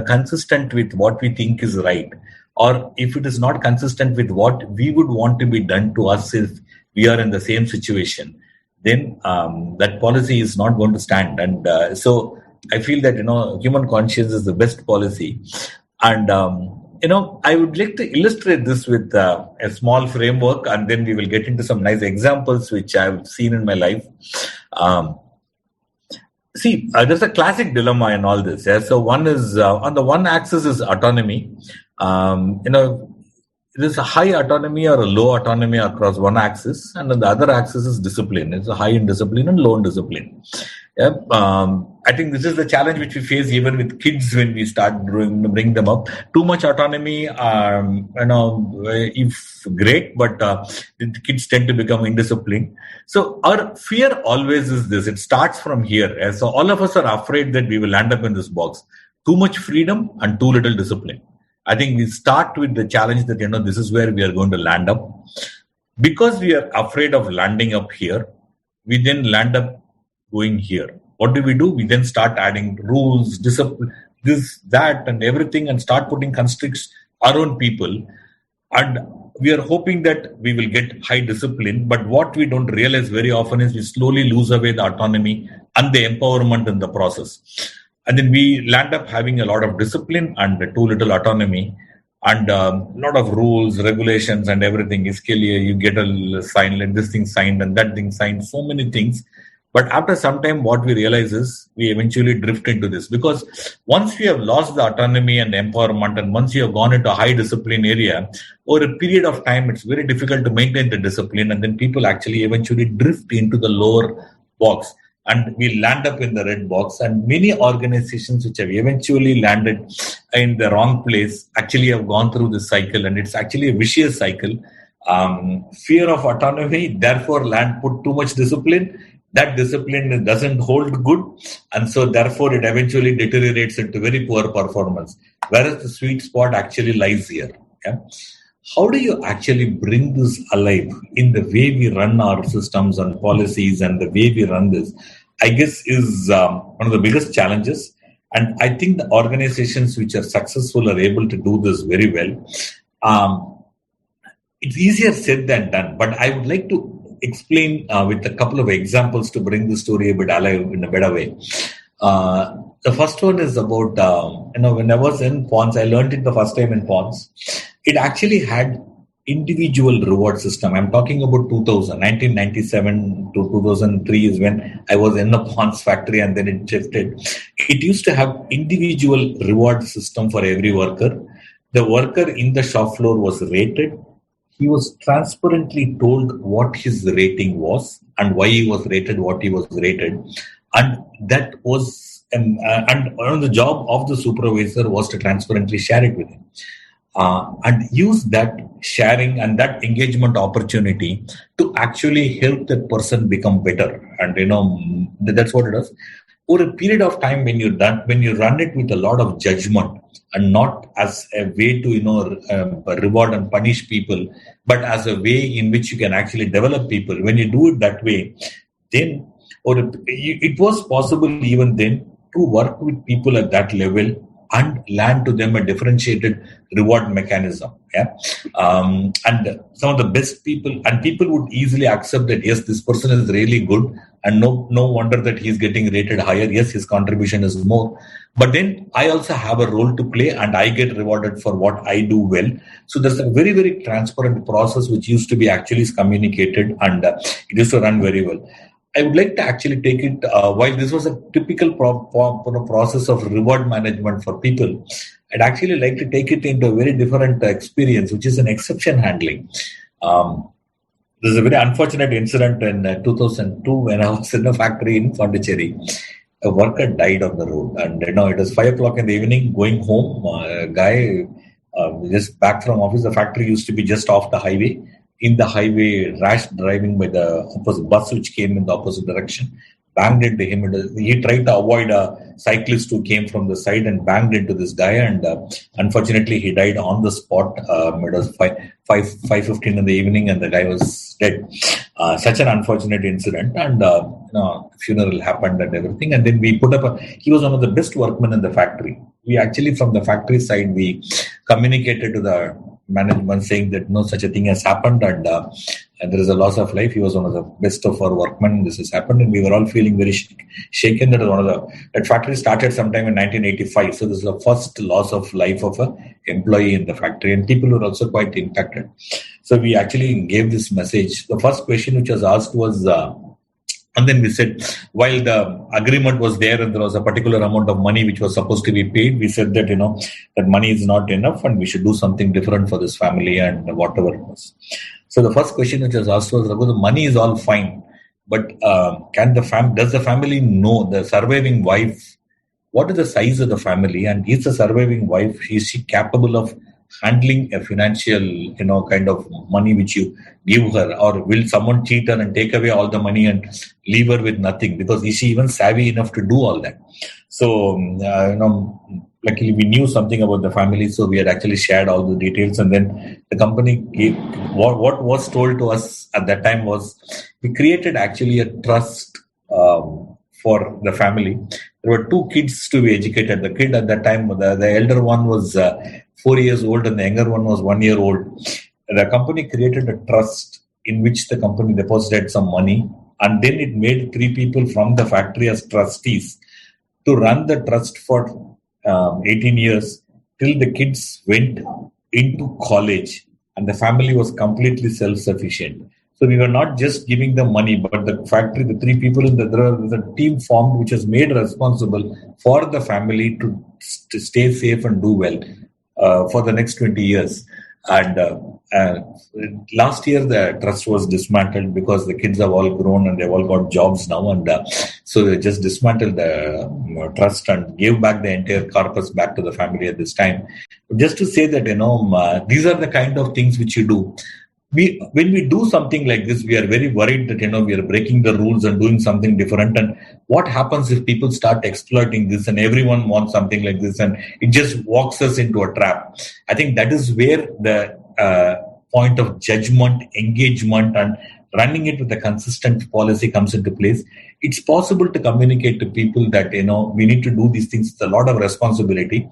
consistent with what we think is right, or if it is not consistent with what we would want to be done to us if we are in the same situation, then that policy is not going to stand. And so I feel that, human conscience is the best policy. And, I would like to illustrate this with a small framework, and then we will get into some nice examples which I've seen in my life. There's a classic dilemma in all this. Yeah? So one is, on the one axis is autonomy. There's a high autonomy or a low autonomy across one axis, and on the other axis is discipline. It's a high in discipline and low in discipline. Yeah. I think this is the challenge which we face even with kids when we start bring them up. Too much autonomy, if great, but the kids tend to become indisciplined. So our fear always is this. It starts from here. And so all of us are afraid that we will land up in this box. Too much freedom and too little discipline. I think we start with the challenge that, this is where we are going to land up. Because we are afraid of landing up here, we then land up going here. What do? We then start adding rules, discipline, this, that, and everything, and start putting constricts our own people. And we are hoping that we will get high discipline. But what we don't realize very often is we slowly lose away the autonomy and the empowerment in the process. And then we land up having a lot of discipline and too little autonomy and a lot of rules, regulations, and everything. You get a sign, let this thing signed and that thing signed, so many things. But after some time, what we realize is we eventually drift into this, because once we have lost the autonomy and empowerment, and once you have gone into a high discipline area, over a period of time, it's very difficult to maintain the discipline, and then people actually eventually drift into the lower box. And we land up in the red box, and many organizations which have eventually landed in the wrong place actually have gone through this cycle, and it's actually a vicious cycle. Fear of autonomy, therefore put too much discipline. That discipline doesn't hold good, and so therefore it eventually deteriorates into very poor performance. Whereas the sweet spot actually lies here. Yeah? How do you actually bring this alive in the way we run our systems and policies and the way we run this? I guess is one of the biggest challenges. And I think the organizations which are successful are able to do this very well. It's easier said than done, but I would like to explain with a couple of examples to bring the story a bit alive in a better way. The first one is about, when I was in Pons, I learned it the first time in Pons. It actually had individual reward system. I'm talking about 1997 to 2003 is when I was in the Pons factory and then it shifted. It used to have individual reward system for every worker. The worker in the shop floor was rated. He was transparently told what his rating was and why he was rated what he was rated. And that was and the job of the supervisor was to transparently share it with him. And use that sharing and that engagement opportunity to actually help that person become better. And that's what it does. Over a period of time, when you run it with a lot of judgment and not as a way to reward and punish people, but as a way in which you can actually develop people. When you do it that way, then it was possible even then to work with people at that level and land to them a differentiated reward mechanism. Yeah. And some of the best people would easily accept that, yes, this person is really good and no wonder that he's getting rated higher. Yes, his contribution is more. But then I also have a role to play and I get rewarded for what I do well. So there's a very, very transparent process which used to be actually communicated and it used to run very well. I would like to actually take it, while this was a typical process of reward management for people, I'd actually like to take it into a very different experience, which is an exception handling. There's a very unfortunate incident in 2002 when I was in a factory in Pondicherry. A worker died on the road, and it was 5 o'clock in the evening going home. A guy just back from office. The factory used to be just off the highway. In the highway, rash driving by the opposite bus which came in the opposite direction, banged into him. He tried to avoid a cyclist who came from the side and banged into this guy, and unfortunately he died on the spot. It was 5:15 in the evening and the guy was dead. Such an unfortunate incident, and funeral happened and everything, and then we put up he was one of the best workmen in the factory. We actually, from the factory side, we communicated to the management saying that no such a thing has happened and there is a loss of life. He was one of the best of our workmen. This has happened, and we were all feeling very shaken. That factory started sometime in 1985. So this is the first loss of life of an employee in the factory, and people were also quite impacted. So we actually gave this message. The first question which was asked was, and then we said, while the agreement was there and there was a particular amount of money which was supposed to be paid, we said that, that money is not enough and we should do something different for this family and whatever it was. So the first question which was asked was, the money is all fine, but does the family know, the surviving wife, what is the size of the family, and is the surviving wife, is she capable of handling a financial, kind of money which you give her, or will someone cheat her and take away all the money and leave her with nothing? Because is she even savvy enough to do all that? So, luckily we knew something about the family, so we had actually shared all the details, and then the company gave, what was told to us at that time was, we created actually a trust for the family. There were 2 kids to be educated. The kid at that time, the elder one was 4 years old and the younger one was 1 year old. The company created a trust in which the company deposited some money, and then it made 3 people from the factory as trustees to run the trust for 18 years till the kids went into college and the family was completely self-sufficient. So we were not just giving them money, but the factory, the 3 people in the team formed, which was made responsible for the family to stay safe and do well for the next 20 years. And last year, the trust was dismantled because the kids have all grown and they've all got jobs now. And so they just dismantled the trust and gave back the entire corpus back to the family at this time. Just to say that, these are the kind of things which you do. When we do something like this, we are very worried that, we are breaking the rules and doing something different. And what happens if people start exploiting this and everyone wants something like this and it just walks us into a trap? I think that is where the point of judgment, engagement, and running it with a consistent policy comes into place. It's possible to communicate to people that, we need to do these things. It's a lot of responsibility.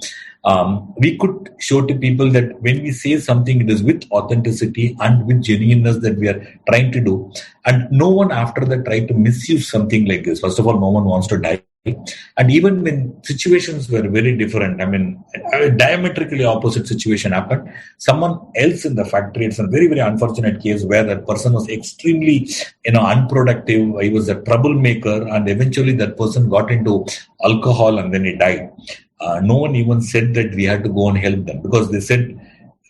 We could show to people that when we say something, it is with authenticity and with genuineness that we are trying to do. And no one after that try to misuse something like this. First of all, no one wants to die. And even when situations were very different, a diametrically opposite situation happened. Someone else in the factory, it's a very, very unfortunate case where that person was extremely, unproductive. He was a troublemaker, and eventually that person got into alcohol and then he died. No one even said that we had to go and help them, because they said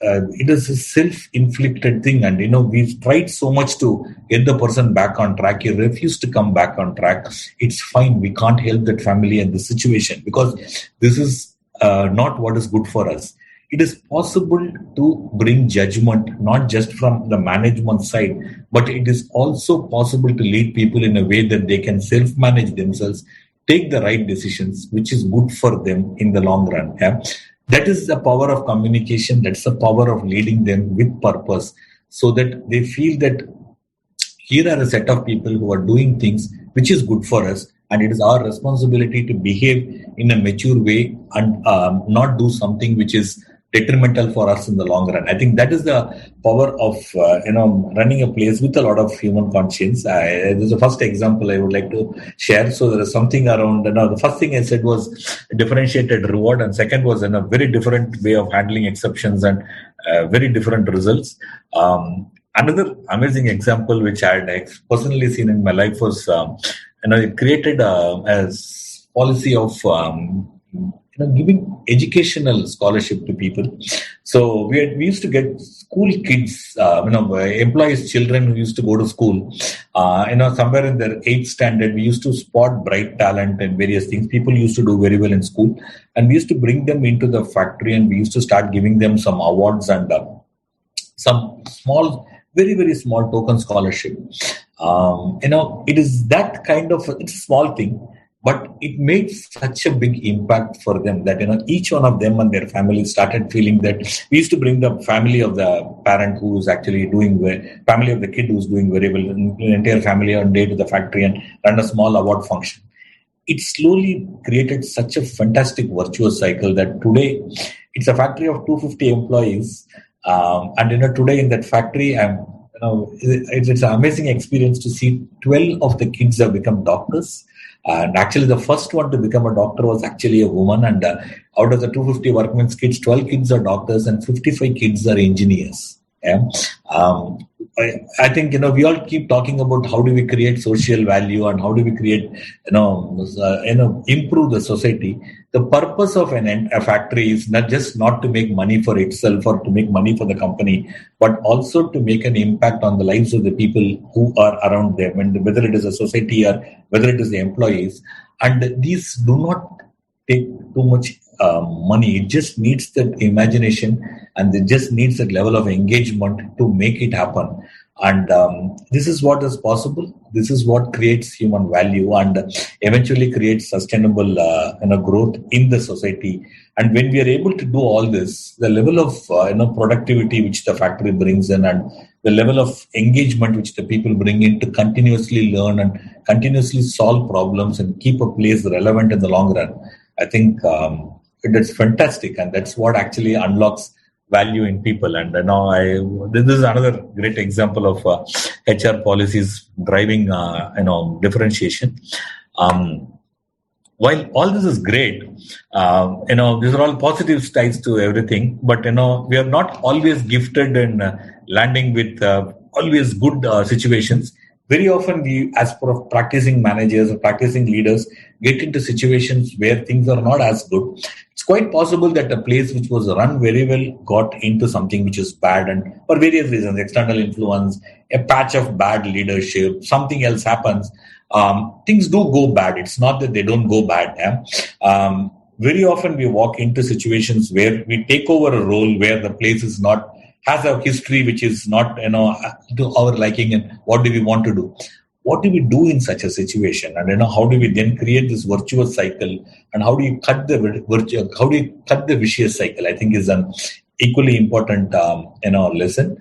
it is a self-inflicted thing, and we've tried so much to get the person back on track. He refused to come back on track. It's fine, we can't help that family and the situation, because this is not what is good for us. It is possible to bring judgment not just from the management side, but it is also possible to lead people in a way that they can self-manage themselves, take the right decisions, which is good for them in the long run. Yeah? That is the power of communication. That's the power of leading them with purpose, so that they feel that here are a set of people who are doing things which is good for us, and it is our responsibility to behave in a mature way and not do something which is detrimental for us in the long run. I think that is the power of running a place with a lot of human conscience. This is the first example I would like to share. So there is something around. The first thing I said was differentiated reward, and second was a very different way of handling exceptions and very different results. Another amazing example which I had personally seen in my life was it created a policy of giving educational scholarship to people. So we used to get school kids, employees' children who used to go to school. Somewhere in their 8th standard, we used to spot bright talent and various things. People used to do very well in school, and we used to bring them into the factory, and we used to start giving them some awards and some small, very, very small token scholarship. It is that kind of, it's a small thing, but it made such a big impact for them that, each one of them and their family started feeling that we used to bring the family of the parent who is actually doing well, family of the kid who's doing very well, the entire family on day to the factory and run a small award function. It slowly created such a fantastic virtuous cycle that today it's a factory of 250 employees. And today in that factory, it's an amazing experience to see 12 of the kids have become doctors. And actually, the first one to become a doctor was actually a woman. And out of the 250 workmen's kids, 12 kids are doctors and 55 kids are engineers. Yeah? I think, we all keep talking about how do we create social value and how do we create, improve the society. The purpose of a factory is not to make money for itself or to make money for the company, but also to make an impact on the lives of the people who are around them, and whether it is a society or whether it is the employees. And these do not take too much money. It just needs that imagination, and it just needs that level of engagement to make it happen. And this is what is possible. This is what creates human value and eventually creates sustainable growth in the society. And when we are able to do all this, the level of productivity which the factory brings in, and the level of engagement which the people bring in to continuously learn and continuously solve problems and keep a place relevant in the long run, I think it's fantastic, and that's what actually unlocks value in people. And this is another great example of HR policies driving differentiation. While all this is great, these are all positive sides to everything, but we are not always gifted in landing with always good situations. Very often we, as practicing managers or practicing leaders, get into situations where things are not as good. It's quite possible that a place which was run very well got into something which is bad, and for various reasons, external influence, a patch of bad leadership, something else happens. Things do go bad. It's not that they don't go bad. Yeah? Very often we walk into situations where we take over a role where the place is not, has a history which is not to our liking, and what do we want to do? What do we do in such a situation? And how do we then create this virtuous cycle? And how do you cut the vicious cycle? I think is an equally important lesson.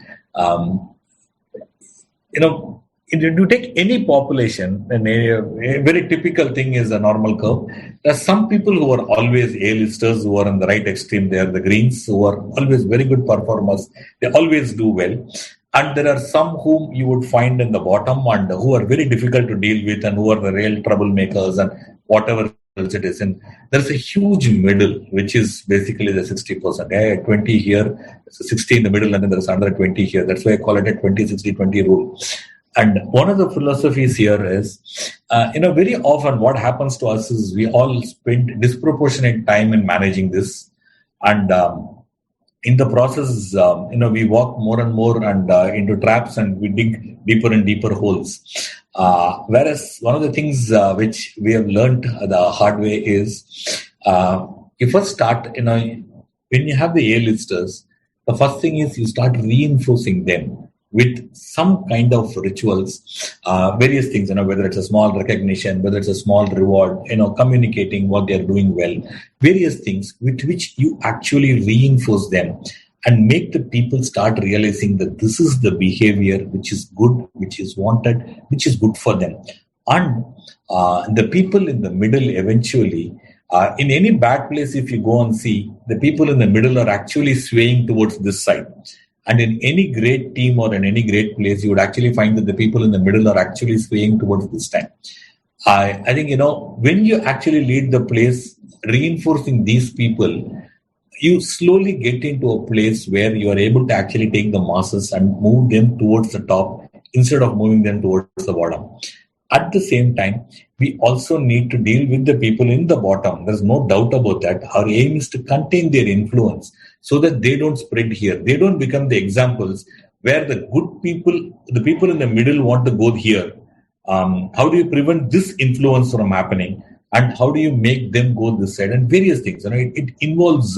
If you take any population, and a very typical thing is a normal curve. There are some people who are always A-listers, who are on the right extreme. They are the greens, who are always very good performers. They always do well. And there are some whom you would find in the bottom and who are very difficult to deal with, and who are the real troublemakers and whatever it is. And there's a huge middle, which is basically the 60%. 20 here, 60 in the middle, and then there's another 20 here. That's why I call it a 20-60-20 rule. And one of the philosophies here is, very often what happens to us is we all spend disproportionate time in managing this. And in the process, we walk more and more and into traps, and we dig deeper and deeper holes. Whereas one of the things which we have learned the hard way is, you first start, when you have the A-listers, the first thing is you start reinforcing them with some kind of rituals, various things, whether it's a small recognition, whether it's a small reward, communicating what they're doing well, various things with which you actually reinforce them and make the people start realizing that this is the behavior which is good, which is wanted, which is good for them. And the people in the middle eventually, in any bad place, if you go and see, the people in the middle are actually swaying towards this side. And in any great team or in any great place, you would actually find that the people in the middle are actually swaying towards this time. I think, when you actually lead the place, reinforcing these people, you slowly get into a place where you are able to actually take the masses and move them towards the top instead of moving them towards the bottom. At the same time, we also need to deal with the people in the bottom. There's no doubt about that. Our aim is to contain their influence so that they don't spread here. They don't become the examples where the good people, the people in the middle want to go here. How do you prevent this influence from happening? And how do you make them go this side? And various things. It involves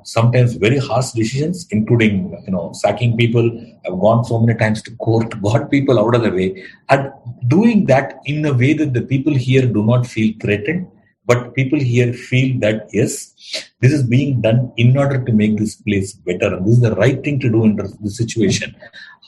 sometimes very harsh decisions, including sacking people. I've gone so many times to court, got people out of the way, and doing that in a way that the people here do not feel threatened, but people here feel that yes, this is being done in order to make this place better, and this is the right thing to do in this situation.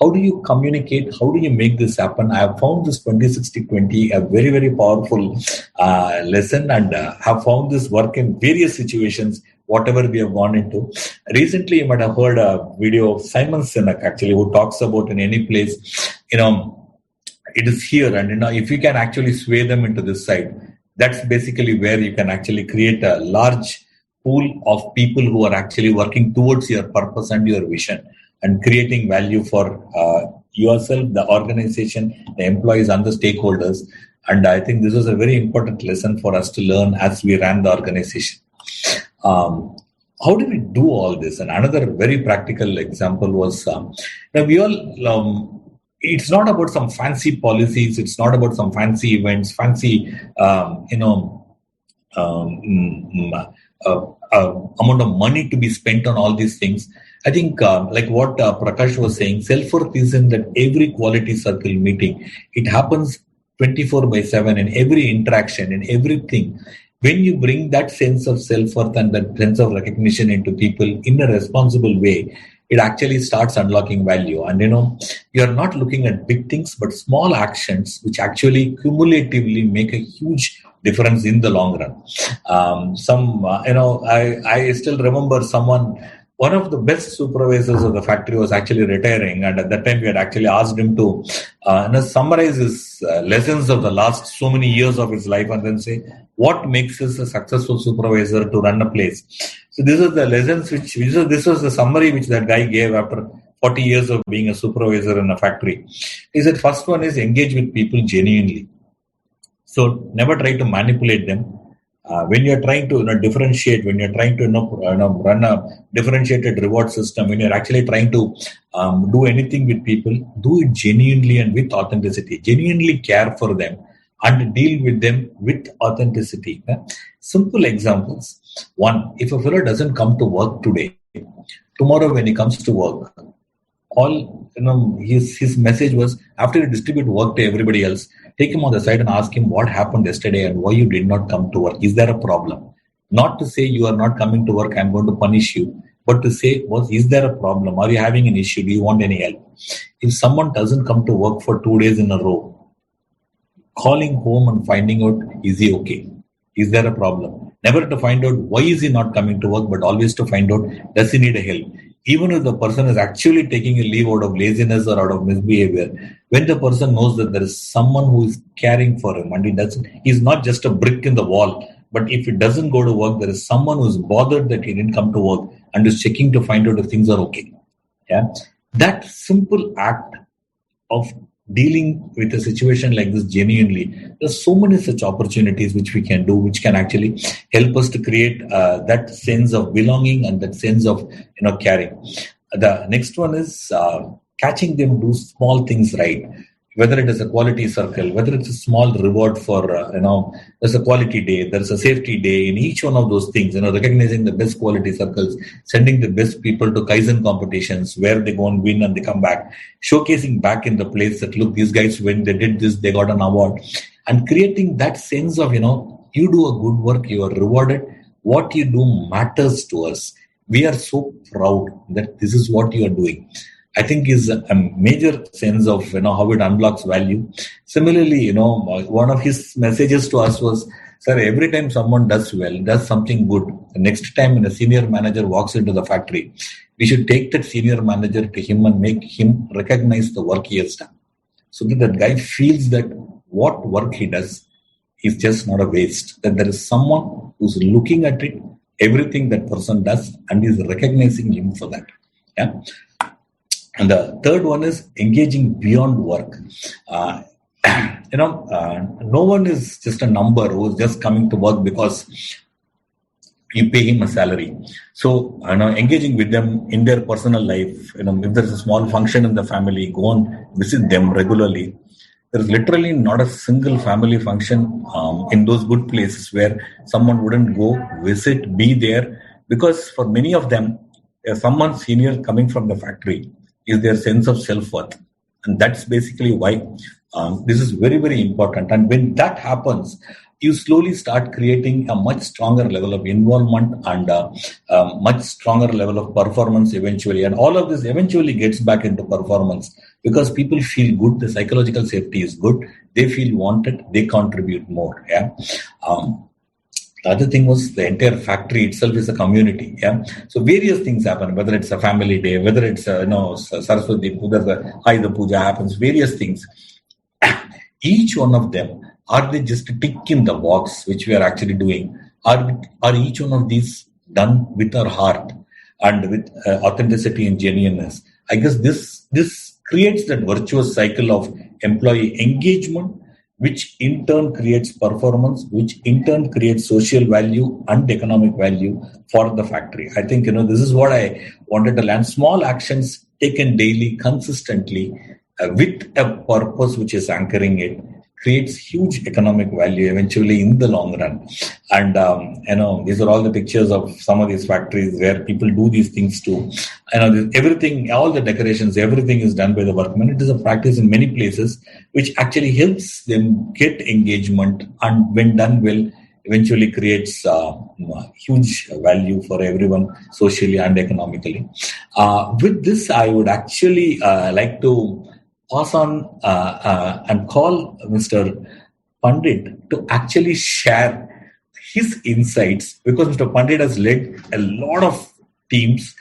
How do you communicate? How do you make this happen? I have found this 20-60-20 a very, very powerful lesson, and have found this work in various situations, whatever we have gone into. Recently, you might have heard a video of Simon Sinek, actually, who talks about in any place, it is here, and if you can actually sway them into this side, that's basically where you can actually create a large pool of people who are actually working towards your purpose and your vision, and creating value for yourself, the organization, the employees, and the stakeholders. And I think this was a very important lesson for us to learn as we ran the organization. How do we do all this? And another very practical example was, we all, it's not about some fancy policies. It's not about some fancy events, fancy, amount of money to be spent on all these things. I think, like what Prakash was saying, self-worth is in that every quality circle meeting. It happens 24/7 in every interaction, in everything. When you bring that sense of self-worth and that sense of recognition into people in a responsible way, it actually starts unlocking value. And, you're not looking at big things, but small actions, which actually cumulatively make a huge difference in the long run. I still remember one of the best supervisors of the factory was actually retiring, and at that time we had actually asked him to summarize his lessons of the last so many years of his life, and then say what makes us a successful supervisor to run a place. So this is the lessons this was the summary which that guy gave after 40 years of being a supervisor in a factory. He said, first one is engage with people genuinely. So never try to manipulate them. When you're trying to differentiate, when you're trying to run a differentiated reward system, when you're actually trying to do anything with people, do it genuinely and with authenticity. Genuinely care for them and deal with them with authenticity. Simple examples. One, if a fellow doesn't come to work today, tomorrow when he comes to work, his message was, after you distribute work to everybody else, take him on the side and ask him what happened yesterday and why you did not come to work. Is there a problem? Not to say you are not coming to work, I'm going to punish you, but to say, is there a problem? Are you having an issue? Do you want any help? If someone doesn't come to work for 2 days in a row, calling home and finding out, is he okay? Is there a problem? Never to find out why is he not coming to work, but always to find out, does he need a help? even if the person is actually taking a leave out of laziness or out of misbehavior, when the person knows that there is someone who is caring for him and he's not just a brick in the wall, but if he doesn't go to work, there is someone who is bothered that he didn't come to work and is checking to find out if things are okay. Yeah, that simple act of dealing with a situation like this genuinely, there's so many such opportunities which we can do, which can actually help us to create that sense of belonging and that sense of caring. The next one is catching them do small things right. Whether it is a quality circle, whether it's a small reward for, there's a quality day, there's a safety day, in each one of those things, recognizing the best quality circles, sending the best people to Kaizen competitions where they go and win and they come back, showcasing back in the place that, look, these guys, when they did this, they got an award, and creating that sense of, you do a good work, you are rewarded, what you do matters to us. We are so proud that this is what you are doing. I think is a major sense of how it unlocks value. Similarly, one of his messages to us was, sir, every time someone does well, does something good, the next time when a senior manager walks into the factory, we should take that senior manager to him and make him recognize the work he has done, so that that guy feels that what work he does is just not a waste, that there is someone who's looking at it, everything that person does, and is recognizing him for that. Yeah. And the third one is engaging beyond work. No one is just a number who is just coming to work because you pay him a salary. So, engaging with them in their personal life, if there's a small function in the family, go and visit them regularly. There's literally not a single family function in those good places where someone wouldn't go, visit, be there, because for many of them, someone senior coming from the factory is their sense of self-worth. And that's basically why this is very, very important. And when that happens, you slowly start creating a much stronger level of involvement and a much stronger level of performance eventually. And all of this eventually gets back into performance because people feel good. The psychological safety is good. They feel wanted. They contribute more. Yeah. The other thing was the entire factory itself is a community. Yeah, so various things happen. Whether it's a family day, whether it's Saraswati Puja, the Ayudha Puja happens. Various things. Each one of them, are they just a tick in the box, which we are actually doing? Are each one of these done with our heart and with authenticity and genuineness? I guess this creates that virtuous cycle of employee engagement, which in turn creates performance, which in turn creates social value and economic value for the factory. I think, this is what I wanted to learn. Small actions taken daily, consistently, with a purpose which is anchoring it, creates huge economic value eventually in the long run. And, these are all the pictures of some of these factories where people do these things too. Everything, all the decorations, everything is done by the workmen. It is a practice in many places, which actually helps them get engagement, and when done well, eventually creates huge value for everyone socially and economically. With this, I would actually like to pass on and call Mr. Pandit to actually share his insights, because Mr. Pandit has led a lot of teams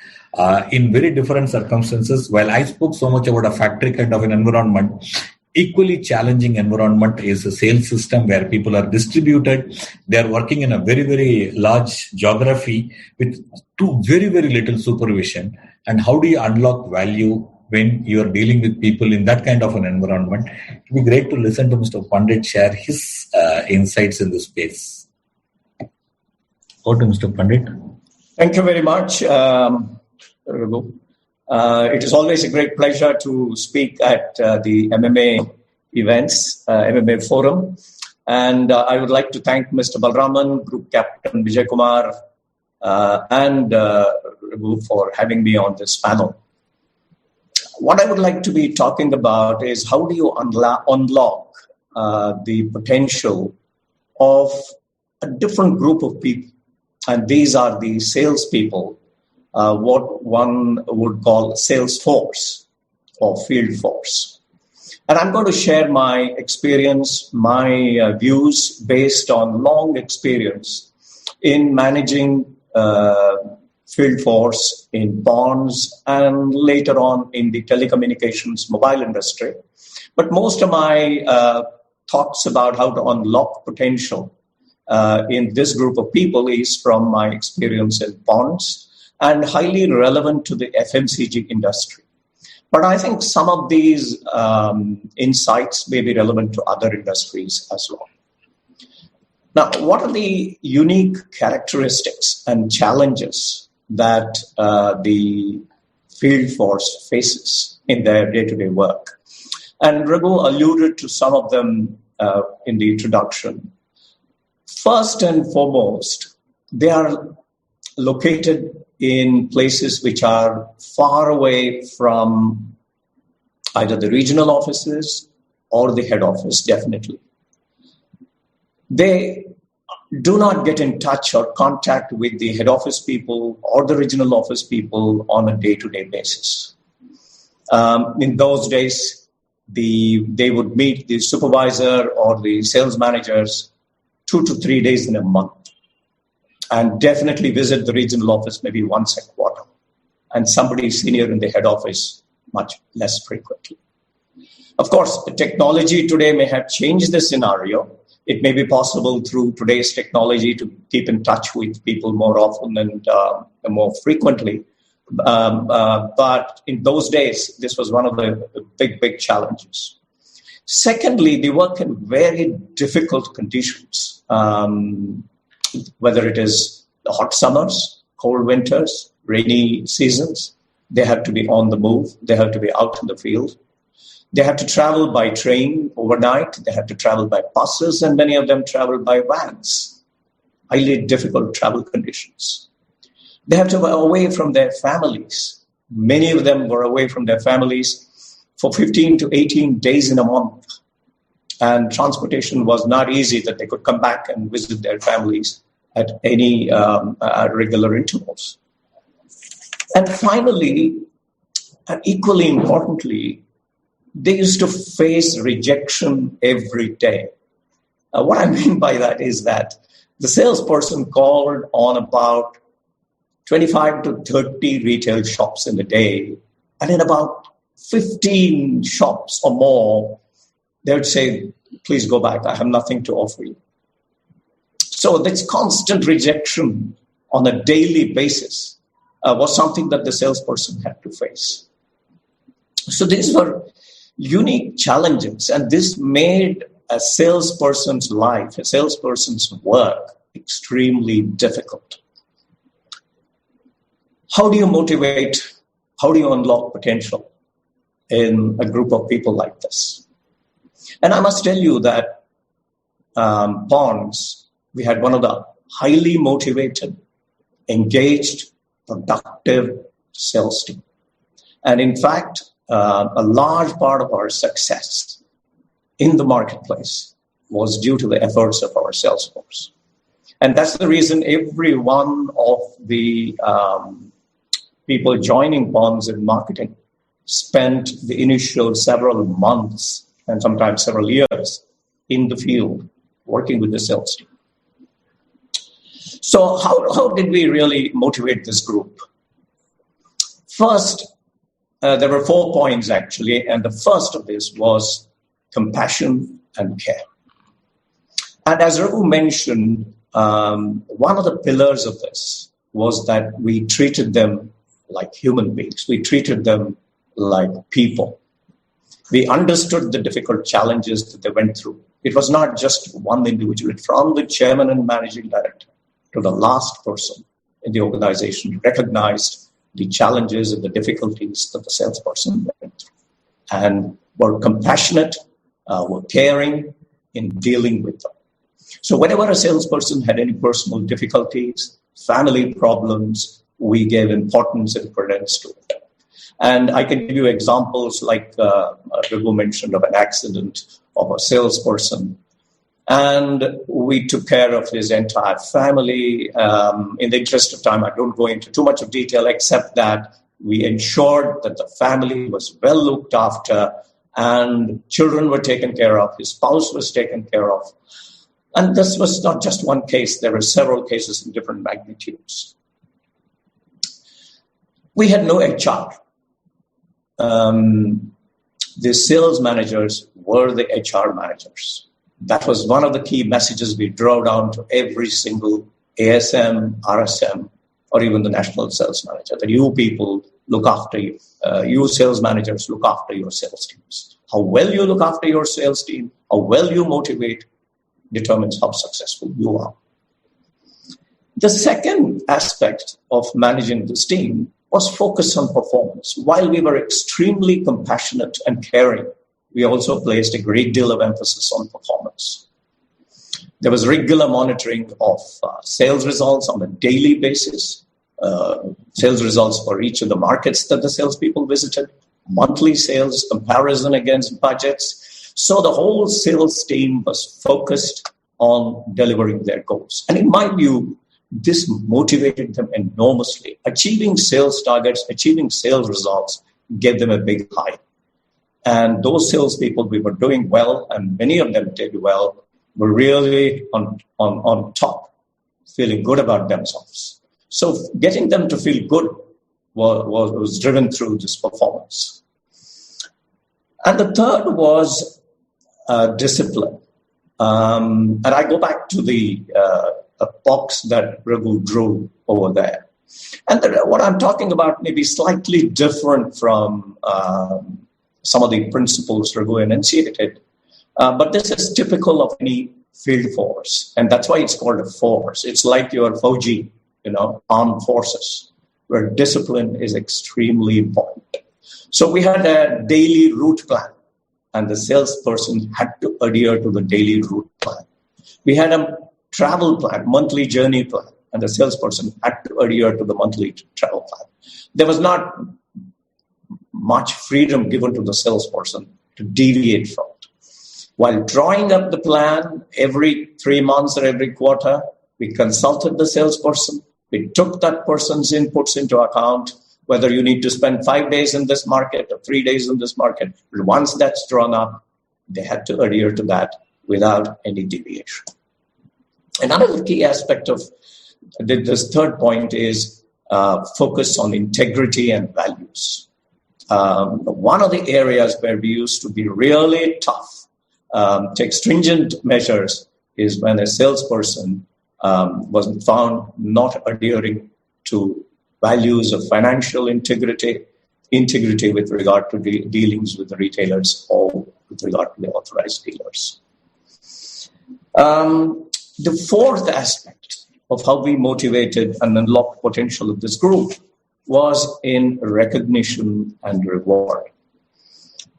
in very different circumstances. While I spoke so much about a factory kind of an environment, equally challenging environment is a sales system where people are distributed. They are working in a very, very large geography with very, very little supervision. And how do you unlock value when you are dealing with people in that kind of an environment? It would be great to listen to Mr. Pandit share his insights in this space. Over to Mr. Pandit. Thank you very much, Raghu. It is always a great pleasure to speak at the MMA events, MMA forum. And I would like to thank Mr. Balraman, Group Captain Vijay Kumar, and Raghu for having me on this panel. What I would like to be talking about is how do you unlock the potential of a different group of people. And these are the salespeople, what one would call sales force or field force. And I'm going to share my experience, my views based on long experience in managing field force in bonds and later on in the telecommunications mobile industry. But most of my thoughts about how to unlock potential in this group of people is from my experience in bonds and highly relevant to the FMCG industry. But I think some of these insights may be relevant to other industries as well. Now, what are the unique characteristics and challenges that the field force faces in their day-to-day work? And Raghu alluded to some of them in the introduction. First and foremost, they are located in places which are far away from either the regional offices or the head office, definitely. They do not get in touch or contact with the head office people or the regional office people on a day-to-day basis. In those days, they would meet the supervisor or the sales managers 2 to 3 days in a month, and definitely visit the regional office maybe once a quarter, and somebody senior in the head office much less frequently. Of course, the technology today may have changed the scenario. It may be possible through today's technology to keep in touch with people more often and more frequently. But in those days, this was one of the big challenges. Secondly, they work in very difficult conditions, whether it is the hot summers, cold winters, rainy seasons. They have to be on the move. They have to be out in the field. They have to travel by train overnight. They have to travel by buses, and many of them travel by vans. Highly difficult travel conditions. They have to be away from their families. Many of them were away from their families for 15 to 18 days in a month. And transportation was not easy that they could come back and visit their families at any regular intervals. And finally, and equally importantly, they used to face rejection every day. What I mean by that is that the salesperson called on about 25 to 30 retail shops in a day, and in about 15 shops or more, they would say, please go back, I have nothing to offer you. So this constant rejection on a daily basis was something that the salesperson had to face. So these were unique challenges, and this made a salesperson's life, a salesperson's work, extremely difficult. How do you motivate? How do you unlock potential in a group of people like this? And I must tell you that Bonds, we had one of the highly motivated, engaged, productive sales team. And in fact, a large part of our success in the marketplace was due to the efforts of our sales force. And that's the reason every one of the people joining Bonds in marketing spent the initial several months and sometimes several years in the field working with the sales team. So how did we really motivate this group? First, there were 4 points actually, and the first of this was compassion and care. And as Raghu mentioned, one of the pillars of this was that we treated them like human beings. We treated them like people. We understood the difficult challenges that they went through. It was not just one individual, from the chairman and managing director to the last person in the organization recognized the challenges and the difficulties that the salesperson went through and were compassionate, were caring in dealing with them. So whenever a salesperson had any personal difficulties, family problems, we gave importance and credence to it. And I can give you examples like Raghu mentioned of an accident of a salesperson. And we took care of his entire family. In the interest of time, I don't go into too much of detail, except that we ensured that the family was well looked after and children were taken care of, his spouse was taken care of. And this was not just one case. There were several cases in different magnitudes. We had no HR. The sales managers were the HR managers. That was one of the key messages we drove down to every single ASM, RSM, or even the national sales manager, that you people look after you. You sales managers look after your sales teams. How well you look after your sales team, how well you motivate, determines how successful you are. The second aspect of managing this team was focus on performance. While we were extremely compassionate and caring, we also placed a great deal of emphasis on performance. There was regular monitoring of sales results on a daily basis, sales results for each of the markets that the salespeople visited, monthly sales comparison against budgets. So the whole sales team was focused on delivering their goals. And in my view, this motivated them enormously. Achieving sales targets, achieving sales results gave them a big high. And those salespeople, we were doing well, and many of them did well, were really on top, feeling good about themselves. So getting them to feel good was driven through this performance. And the third was discipline. And I go back to the box that Raghu drew over there. And what I'm talking about may be slightly different from some of the principles Raghu enunciated, but this is typical of any field force, and that's why it's called a force. It's like your Fauji, armed forces, where discipline is extremely important. So we had a daily route plan, and the salesperson had to adhere to the daily route plan. We had a travel plan, monthly journey plan, and the salesperson had to adhere to the monthly travel plan. There was not much freedom given to the salesperson to deviate from it. While drawing up the plan every 3 months or every quarter, we consulted the salesperson. We took that person's inputs into account, whether you need to spend 5 days in this market or 3 days in this market. Once that's drawn up, they had to adhere to that without any deviation. Another key aspect of this third point is focus on integrity and values. One of the areas where we used to be really tough, take stringent measures, is when a salesperson was found not adhering to values of financial integrity with regard to dealings with the retailers or with regard to the authorized dealers. The fourth aspect of how we motivated and unlocked potential of this group was in recognition and reward.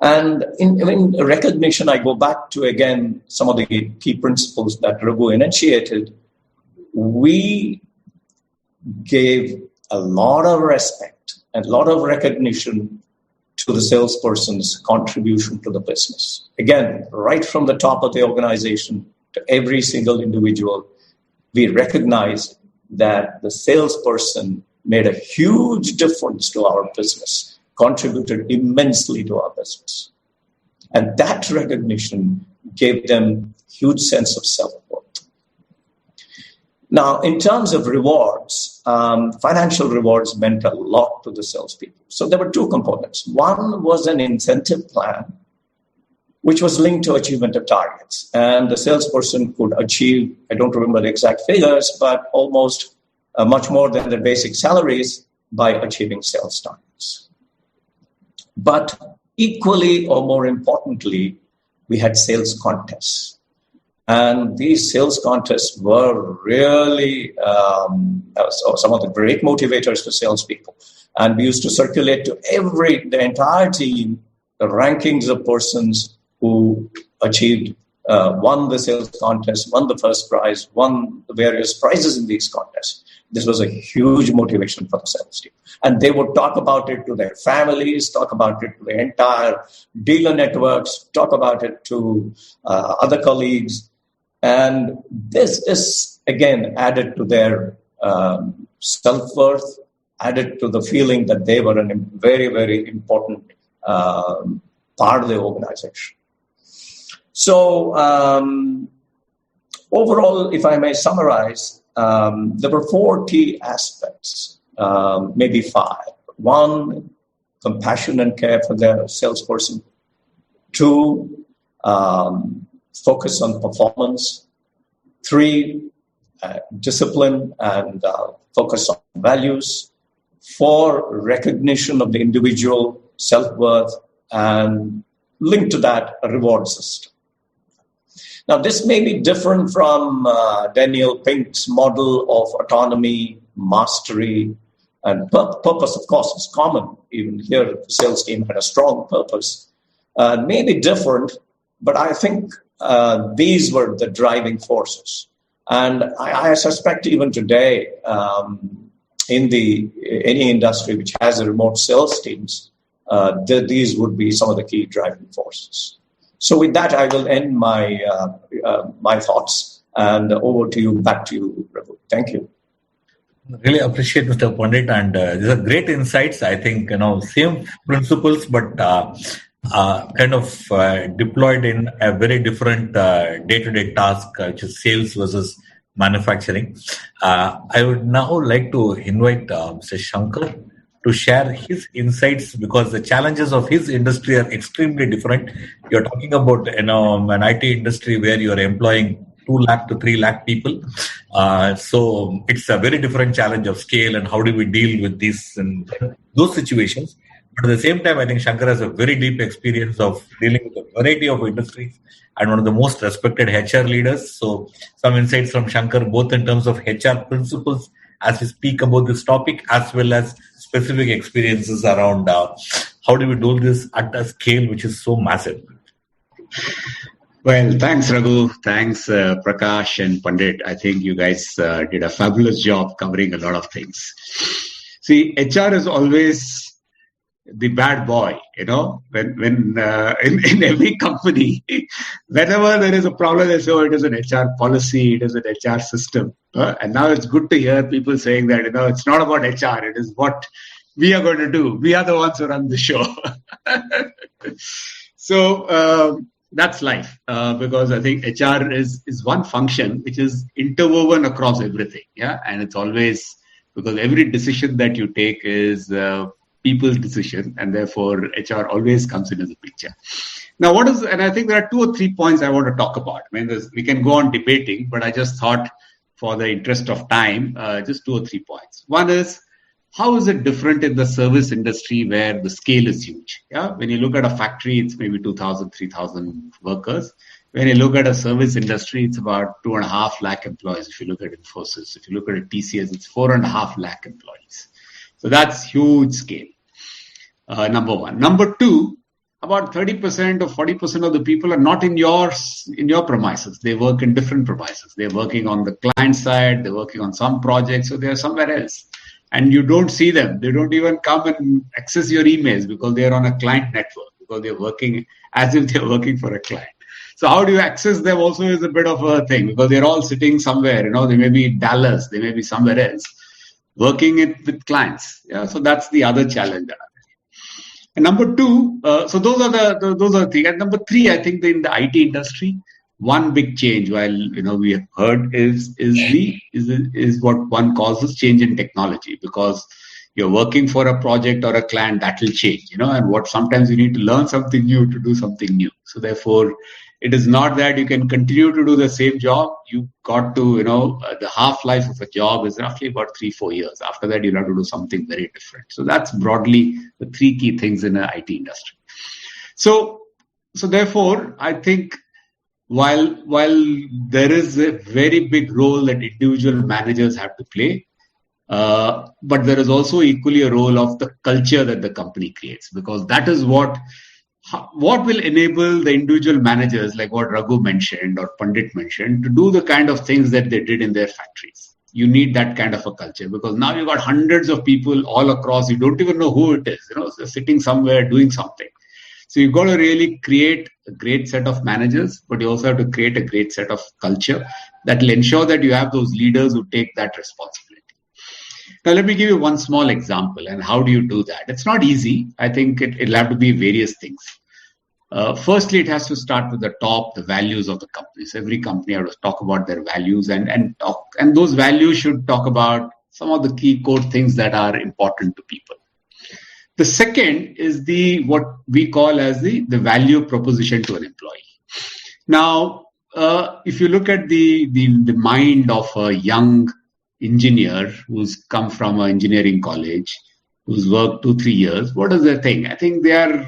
And in recognition, I go back to, again, some of the key principles that Raghu enunciated. We gave a lot of respect and a lot of recognition to the salesperson's contribution to the business. Again, right from the top of the organization to every single individual, we recognized that the salesperson made a huge difference to our business, contributed immensely to our business. And that recognition gave them a huge sense of self-worth. Now, in terms of rewards, financial rewards meant a lot to the salespeople. So there were two components. One was an incentive plan, which was linked to achievement of targets. And the salesperson could achieve, I don't remember the exact figures, but almost much more than their basic salaries by achieving sales targets. But equally or more importantly, we had sales contests. And these sales contests were really some of the great motivators for salespeople. And we used to circulate to the entire team, the rankings of persons who achieved, won the sales contest, won the first prize, won the various prizes in these contests. This was a huge motivation for the sales team. And they would talk about it to their families, talk about it to the entire dealer networks, talk about it to other colleagues. And this again, added to their self-worth, added to the feeling that they were a very, very important part of the organization. So overall, if I may summarize, there were four key aspects, maybe five. One, compassion and care for their salesperson. Two, focus on performance. Three, discipline and focus on values. Four, recognition of the individual self-worth, and linked to that, a reward system. Now, this may be different from Daniel Pink's model of autonomy, mastery, and purpose, of course, is common. Even here, the sales team had a strong purpose. May be different, but I think these were the driving forces. And I suspect even today, in any industry which has a remote sales teams, these would be some of the key driving forces. So with that, I will end my thoughts, and back to you, Raghu. Thank you. Really appreciate Mr. Pandit, and these are great insights. I think, same principles, but kind of deployed in a very different day-to-day task, which is sales versus manufacturing. I would now like to invite Mr. Shankar to share his insights, because the challenges of his industry are extremely different. You're talking about an IT industry where you're employing 2 lakh to 3 lakh people. So it's a very different challenge of scale, and how do we deal with these and those situations. But at the same time, I think Shankar has a very deep experience of dealing with a variety of industries and one of the most respected HR leaders. So some insights from Shankar, both in terms of HR principles as we speak about this topic, as well as specific experiences around how do we do this at a scale which is so massive. Well, thanks, Raghu. Thanks, Prakash and Pandit. I think you guys did a fabulous job covering a lot of things. See, HR is always the bad boy, when in every company, whenever there is a problem, they say, it is an HR policy, it is an HR system. And now it's good to hear people saying that, it's not about HR, it is what we are going to do. We are the ones who run the show. So that's life, because I think HR is one function which is interwoven across everything. Yeah. And it's always, because every decision that you take is people's decision, and therefore HR always comes into the picture. Now, and I think there are 2 or 3 points I want to talk about. I mean, we can go on debating, but I just thought, for the interest of time, just 2 or 3 points. One is, how is it different in the service industry where the scale is huge? Yeah, when you look at a factory, it's maybe 2,000, 3,000 workers. When you look at a service industry, it's about 2.5 lakh employees. If you look at Infosys, if you look at a TCS, it's 4.5 lakh employees. So that's huge scale. Number one. Number two, about 30% or 40% of the people are not in your premises. They work in different premises. They're working on the client side. They're working on some projects, so they're somewhere else. And you don't see them. They don't even come and access your emails because they're on a client network, because they're working as if they're working for a client. So how do you access them also is a bit of a thing, because they're all sitting somewhere. They may be in Dallas, they may be somewhere else, working with clients. Yeah, so that's the other challenge. And number two, so those are the things. And number three, I think in the IT industry, one big change, while we have heard, is what one calls change in technology, because you're working for a project or a client, that will change, and what sometimes you need to learn something new to do something new. So therefore, it is not that you can continue to do the same job. You got to, the half-life of a job is roughly about 3-4 years. After that, you'll have to do something very different. So that's broadly the 3 key things in the IT industry. So therefore, I think while there is a very big role that individual managers have to play, but there is also equally a role of the culture that the company creates, because that is what will enable the individual managers, like what Raghu mentioned or Pandit mentioned, to do the kind of things that they did in their factories. You need that kind of a culture, because now you've got hundreds of people all across. You don't even know who it is. They're sitting somewhere doing something. So you've got to really create a great set of managers, but you also have to create a great set of culture that will ensure that you have those leaders who take that responsibility. Now, let me give you one small example. And how do you do that? It's not easy. I think it'll have to be various things. Firstly, it has to start with the top, the values of the company. So every company has to talk about their values, and those values should talk about some of the key core things that are important to people. The second is what we call as the value proposition to an employee. Now, if you look at the mind of a young engineer who's come from an engineering college, who's worked 2-3 years, what is their thing? I think they are,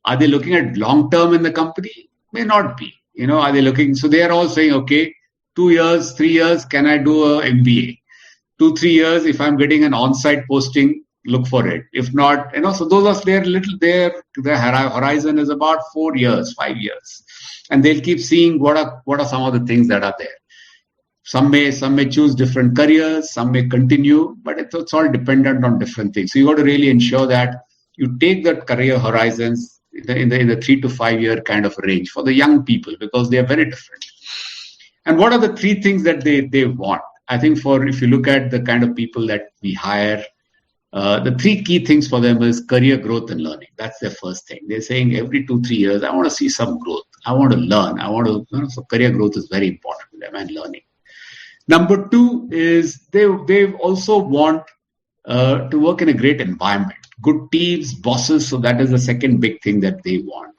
are they looking at long term in the company? May not be. Are they looking? So they are all saying, okay, 2 years, 3 years, can I do an MBA? 2-3 years, if I'm getting an on-site posting, look for it. If not, so those are their horizon is about 4 years, 5 years. And they'll keep seeing what are some of the things that are there. Some may choose different careers, some may continue, but it's all dependent on different things. So you got to really ensure that you take that career horizons in the 3 to 5 year kind of range for the young people, because they are very different. And what are the 3 things that they want? I think if you look at the kind of people that we hire, the 3 key things for them is career growth and learning. That's their first thing. They're saying every 2-3 years, I want to see some growth. I want to learn. So career growth is very important to them, and learning. Number 2 is they also want to work in a great environment, good teams, bosses. So that is the second big thing that they want.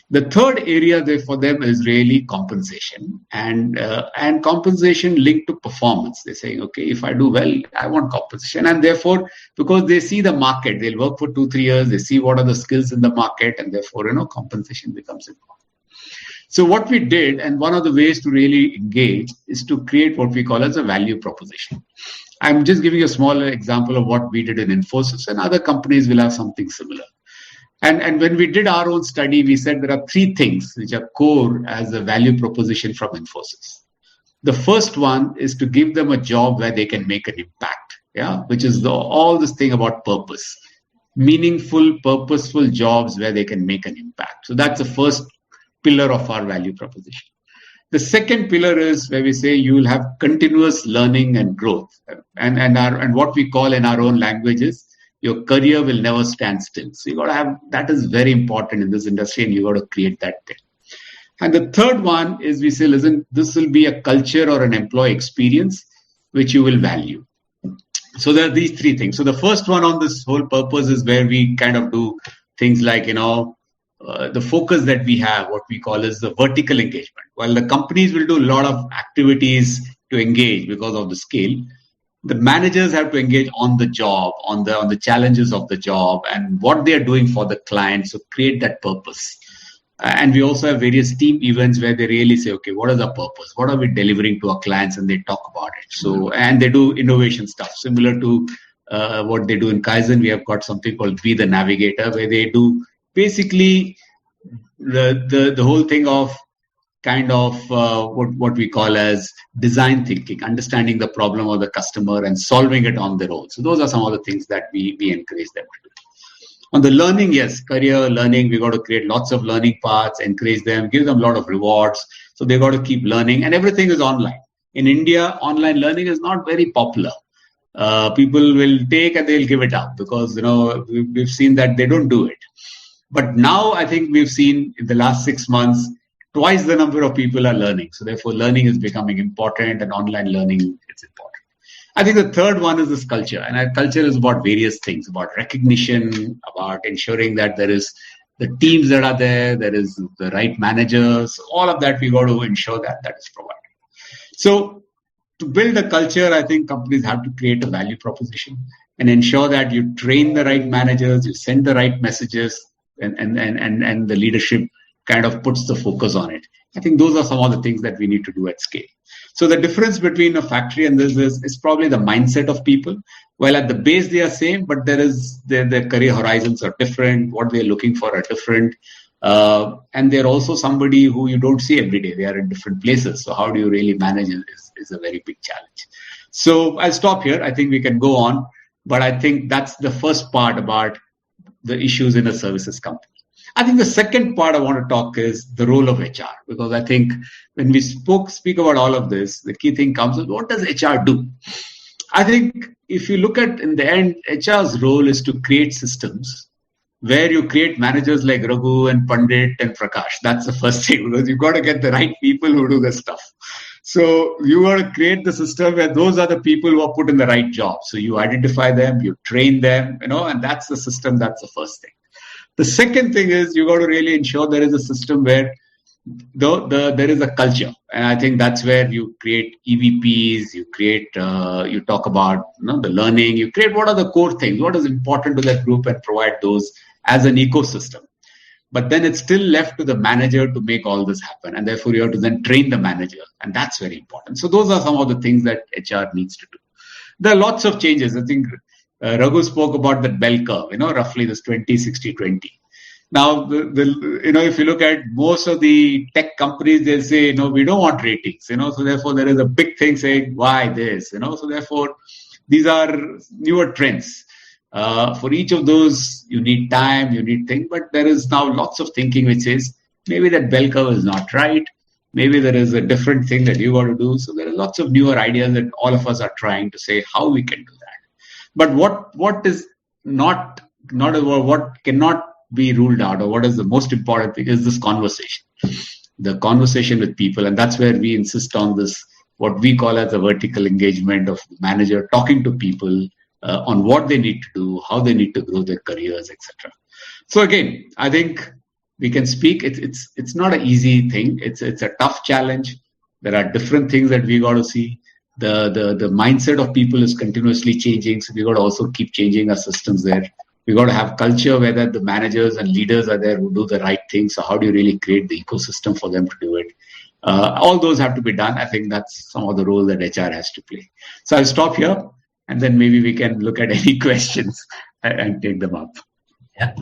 The third area for them is really compensation, and compensation linked to performance. They're saying, okay, if I do well, I want compensation. And therefore, because they see the market, they'll work for 2-3 years, they see what are the skills in the market, and therefore, compensation becomes important. So what we did, and one of the ways to really engage, is to create what we call as a value proposition. I'm just giving you a small example of what we did in Infosys, and other companies will have something similar. And when we did our own study, we said there are 3 things which are core as a value proposition from Infosys. The first one is to give them a job where they can make an impact, which is all this thing about purpose. Meaningful, purposeful jobs where they can make an impact. So that's the first pillar of our value proposition. The second pillar is where we say you will have continuous learning and growth. And what we call in our own language is your career will never stand still. So you got to have, that is very important in this industry, and you got to create that thing. And the third one is we say, listen, this will be a culture or an employee experience which you will value. So there are these 3 things. So the first one on this whole purpose is where we kind of do things like, the focus that we have, what we call is the vertical engagement. While the companies will do a lot of activities to engage because of the scale, the managers have to engage on the job, on the challenges of the job and what they are doing for the client. So create that purpose. And we also have various team events where they really say, okay, what is our purpose? What are we delivering to our clients? And they talk about it. So, and they do innovation stuff similar to what they do in Kaizen. We have got something called Be the Navigator, where they do basically the whole thing of kind of what we call as design thinking, understanding the problem of the customer and solving it on their own. So those are some of the things that we encourage them to do. On the learning, yes, career learning, we got to create lots of learning paths, encourage them, give them a lot of rewards. So they got to keep learning, and everything is online. In India, online learning is not very popular. People will take and they'll give it up because, we've seen that they don't do it. But now I think we've seen in the last 6 months, twice the number of people are learning. So therefore, learning is becoming important, and online learning is important. I think the third one is this culture. And our culture is about various things, about recognition, about ensuring that there is the teams that are there is the right managers, all of that we got to ensure that is provided. So to build a culture, I think companies have to create a value proposition and ensure that you train the right managers, you send the right messages, and the leadership kind of puts the focus on it. I think those are some of the things that we need to do at scale. So the difference between a factory and this is probably the mindset of people. While at the base they are same, but their career horizons are different. What they're looking for are different. And they're also somebody who you don't see every day. They are in different places. So how do you really manage it is a very big challenge. So I'll stop here. I think we can go on. But I think that's the first part about the issues in a services company. I think the second part I want to talk is the role of HR, because I think when we speak about all of this, the key thing comes is, what does HR do? I think if you look at, in the end, HR's role is to create systems where you create managers like Raghu and Pandit and Prakash. That's the first thing, because you've got to get the right people who do the stuff. So you want to create the system where those are the people who are put in the right job. So you identify them, you train them, and that's the system. That's the first thing. The second thing is you got to really ensure there is a system where there is a culture, and I think that's where you create EVPs, you talk about the learning, you create what are the core things, what is important to that group, and provide those as an ecosystem. But then it's still left to the manager to make all this happen, and therefore you have to then train the manager, and that's very important. So those are some of the things that HR needs to do. There are lots of changes. I think Raghu spoke about that bell curve, roughly this 20, 60, 20. Now, if you look at most of the tech companies, they'll say, we don't want ratings, so therefore there is a big thing saying, why this, so therefore these are newer trends. For each of those, you need time, you need things, but there is now lots of thinking which says, maybe that bell curve is not right. Maybe there is a different thing that you got to do. So there are lots of newer ideas that all of us are trying to say how we can do that. But what is not what cannot be ruled out, or what is the most important thing, is this conversation, the conversation with people. And that's where we insist on this, what we call as a vertical engagement of the manager, talking to people on what they need to do, how they need to grow their careers, etc. So again, I think we can speak. It's not an easy thing. It's a tough challenge. There are different things that we got to see. The mindset of people is continuously changing. So we got to also keep changing our systems there. We got to have culture where the managers and leaders are there who do the right thing. So how do you really create the ecosystem for them to do it? All those have to be done. I think that's some of the role that HR has to play. So I'll stop here, and then maybe we can look at any questions and take them up. Yeah.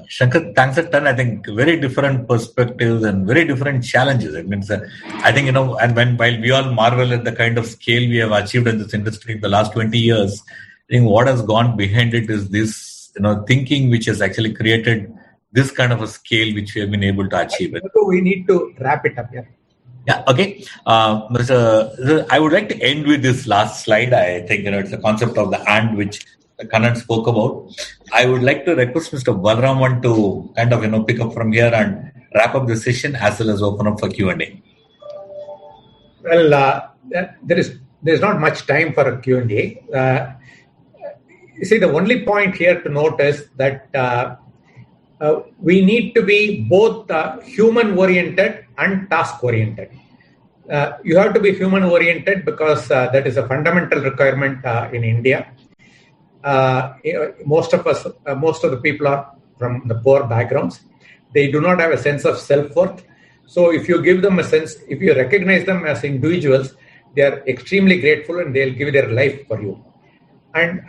Shankar, thanks a ton. I think very different perspectives and very different challenges. It means, I think, and while we all marvel at the kind of scale we have achieved in this industry in the last 20 years, I think what has gone behind it is this, thinking which has actually created this kind of a scale which we have been able to achieve. So we need to wrap it up here. Yeah, okay. I would like to end with this last slide. I think, it's the concept of the and which Kannan spoke about. I would like to request Mr. Balraman to kind of, pick up from here and wrap up the session as well as open up for Q&A. Well, there's not much time for a Q&A. You see, the only point here to note is that we need to be both human-oriented and task-oriented. You have to be human-oriented because that is a fundamental requirement in India. Most of the people are from the poor backgrounds. They do not have a sense of self-worth. So if you give them a sense, if you recognize them as individuals, they are extremely grateful and they'll give their life for you. And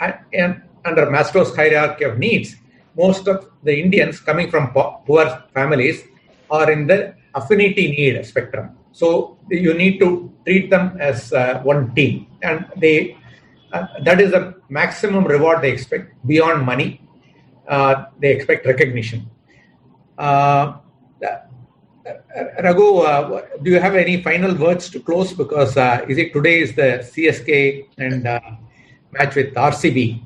under Maslow's hierarchy of needs, most of the Indians coming from poor families are in the affinity need spectrum. So you need to treat them as one team, and that is the maximum reward they expect. Beyond money, they expect recognition. Raghu, do you have any final words to close? Because today is the CSK and match with RCB.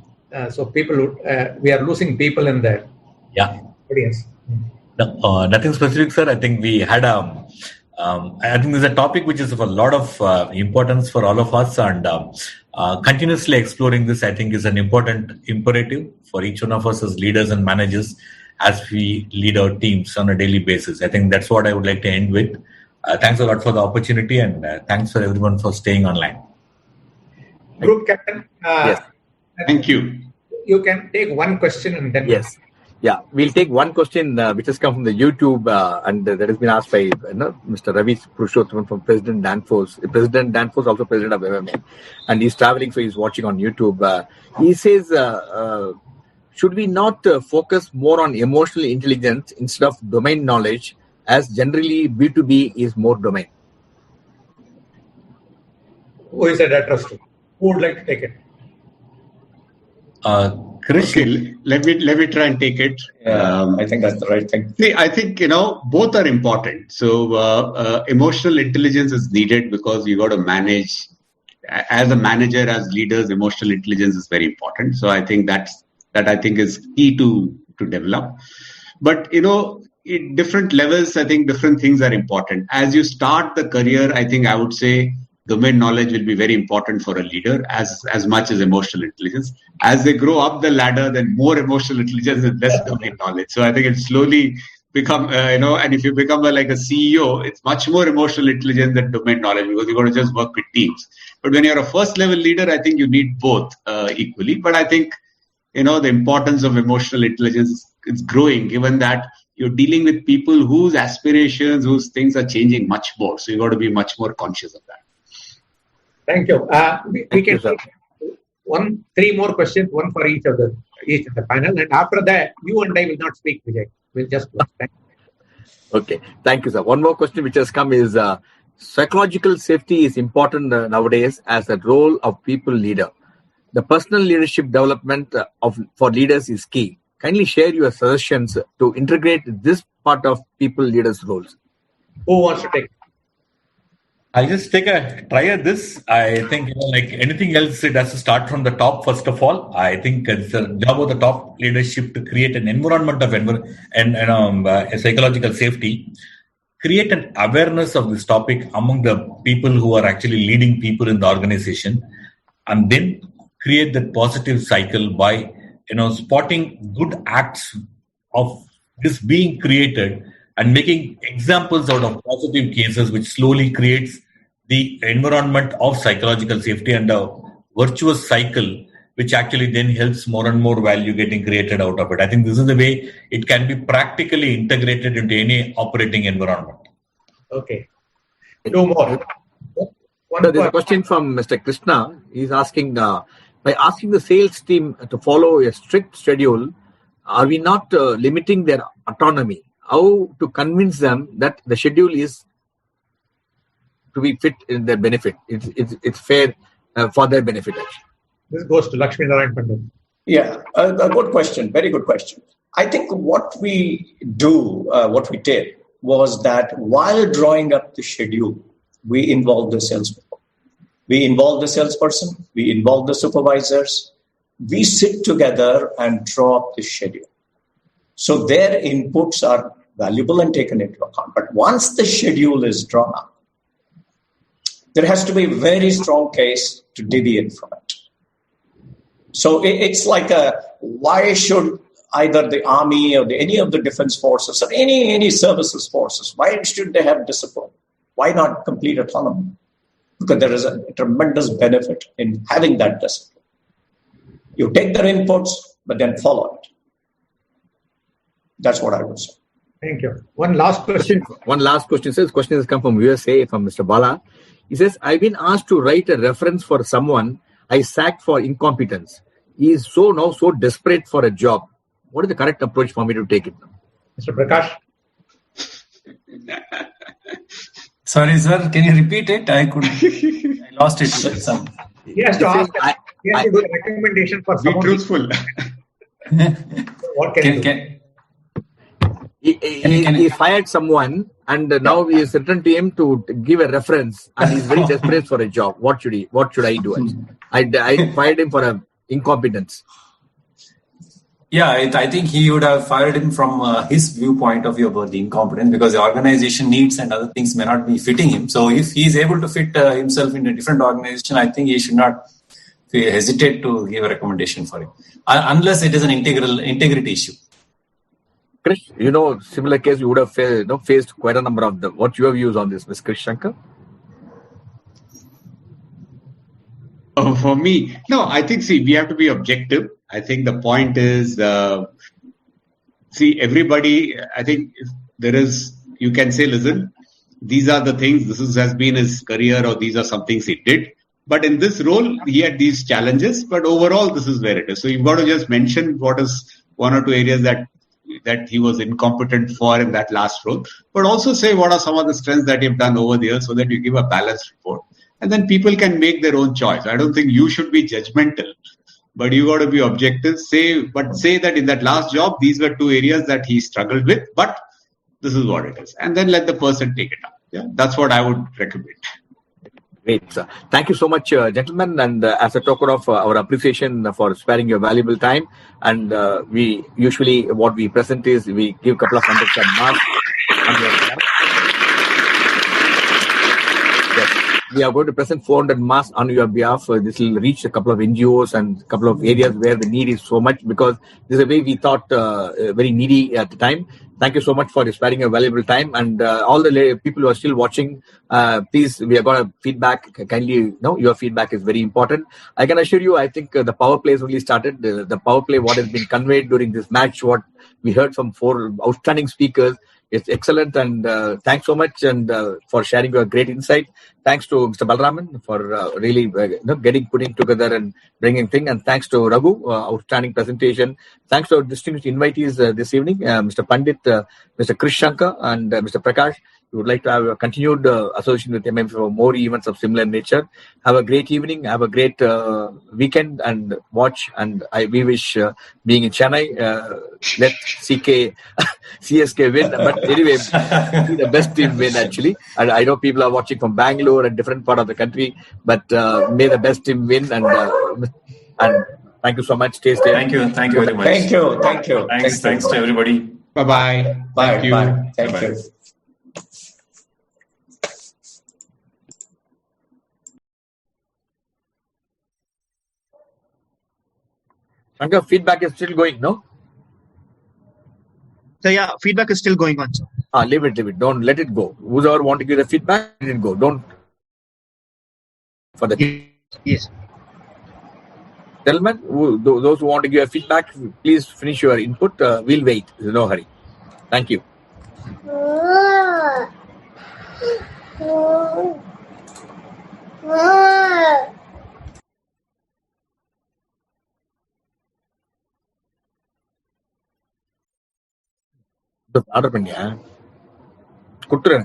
So people, we are losing people in the audience. No, nothing specific, sir. I think we had I think there's a topic which is of a lot of importance for all of us, and continuously exploring this, I think, is an important imperative for each one of us as leaders and managers as we lead our teams on a daily basis. I think that's what I would like to end with. Thanks a lot for the opportunity, and thanks for everyone for staying online. Group captain. Yes. Thank you. You can take one question and then. Yes. Yeah, we'll take one question which has come from the YouTube and that has been asked by Mr. Ravi Purushothaman from President Danfoss. President Danfoss, also president of MMA, and he's traveling, so he's watching on YouTube. He says, should we not focus more on emotional intelligence instead of domain knowledge, as generally B2B is more domain? Who is that addressed to? Who would like to take it? Chris, okay, let me try and take it. I think that's the right thing. See, I think, both are important. So emotional intelligence is needed because you got to manage. As a manager, as leaders, emotional intelligence is very important. So I think that I think is key to develop. But, in different levels, I think different things are important. As you start the career, I think I would say domain knowledge will be very important for a leader as much as emotional intelligence. As they grow up the ladder, then more emotional intelligence and less domain knowledge. So I think it slowly become, and if you become like a CEO, it's much more emotional intelligence than domain knowledge because you've got to just work with teams. But when you're a first level leader, I think you need both equally. But I think, the importance of emotional intelligence is growing given that you're dealing with people whose aspirations, whose things are changing much more. So you've got to be much more conscious of that. Thank you. We can take three more questions, one for each of the panel. And after that, you and I will not speak, Vijay. We'll just close. Okay. Thank you, sir. One more question which has come is psychological safety is important nowadays as a role of people leader. The personal leadership development for leaders is key. Kindly share your suggestions to integrate this part of people leaders' roles. Who wants to take it? I'll just take a try at this. I think, like anything else, it has to start from the top, first of all. I think it's the job of the top leadership to create an environment of psychological safety, create an awareness of this topic among the people who are actually leading people in the organization, and then create that positive cycle by, spotting good acts of this being created and making examples out of positive cases, which slowly creates the environment of psychological safety and a virtuous cycle, which actually then helps more and more value getting created out of it. I think this is the way it can be practically integrated into any operating environment. Okay. Two more. There's a question from Mr. Krishna. He's asking, by asking the sales team to follow a strict schedule, are we not limiting their autonomy? How to convince them that the schedule is to be fit in their benefit? It's fair for their benefit. Actually. This goes to Lakshmi Narayan Pandit. Yeah, a good question. Very good question. I think what we did was that while drawing up the schedule, we involved the salespeople. We involved the salesperson. We involved the supervisors. We sit together and draw up the schedule. So their inputs are valuable and taken into account. But once the schedule is drawn up, there has to be a very strong case to deviate from it. So it's like why should either the army or any of the defense forces or any services forces, why should they have discipline? Why not complete autonomy? Because there is a tremendous benefit in having that discipline. You take their inputs, but then follow it. That's what I would say. Thank you. One last question. This question has come from USA, from Mr. Bala. He says, I've been asked to write a reference for someone I sacked for incompetence. He is so desperate for a job. What is the correct approach for me to take it now? Mr. Prakash? Sorry, sir. Can you repeat it? I lost it. He has to ask. He has to do a recommendation for someone. Be truthful. What can you do? He fired someone and now he is written to him to give a reference and he's very desperate for a job. What should I do? I fired him for incompetence. Yeah, I think he would have fired him from his viewpoint of view about the incompetence, because the organization needs and other things may not be fitting him. So if he is able to fit himself in a different organization, I think he should not hesitate to give a recommendation for him, unless it is an integrity issue. Krish, similar case you would have faced quite a number of them. What's your views on this, Ms. Krish Shankar? For me, no, I think, we have to be objective. I think the point is, everybody, I think if there is, you can say, listen, these are the things, this has been his career, or these are some things he did. But in this role, he had these challenges, but overall, this is where it is. So you've got to just mention what is one or two areas that he was incompetent for in that last role, but also say what are some of the strengths that you've done over the years so that you give a balanced report. And then people can make their own choice. I don't think you should be judgmental, but you got to be objective. Say that in that last job, these were two areas that he struggled with, but this is what it is. And then let the person take it up. Yeah, that's what I would recommend. Great, sir. Thank you so much, gentlemen. And as a token of our appreciation for sparing your valuable time, and we usually what we present is we give a couple of hundreds of masks on your behalf. Yes. We are going to present 400 masks on your behalf. This will reach a couple of NGOs and a couple of areas where the need is so much, because this is a way we thought very needy at the time. Thank you so much for sparing your valuable time, and all the people who are still watching, please, we are going to feedback. Kindly, your feedback is very important. I can assure you, I think the power play has only started. The power play, what has been conveyed during this match, what we heard from 4 outstanding speakers, it's excellent, and thanks so much and for sharing your great insight. Thanks to Mr. Balraman for really putting together and bringing thing, and thanks to Raghu, outstanding presentation. Thanks to our distinguished invitees this evening, Mr. Pandit, Mr. Krish Shankar, and Mr. Prakash. We would like to have a continued association with MMA for more events of similar nature. Have a great evening, have a great weekend, and watch. And we wish, being in Chennai, let CSK win. But anyway, the best team win, actually. And I know people are watching from Bangalore and different part of the country, but may the best team win. And thank you so much. Stay safe. Thank you very much. Thank you. Thanks to everybody. Bye-bye. Thank you. Thank Bye-bye. you. Shankar, feedback is still going, no? So yeah, feedback is still going on, sir. Leave it. Don't let it go. Whoever want to give the feedback, let it go. Don't for the Yes. gentlemen. Those who want to give a feedback, please finish your input. We'll wait. There's no hurry. Thank you. Order பண்ணியா கொடுத்துரு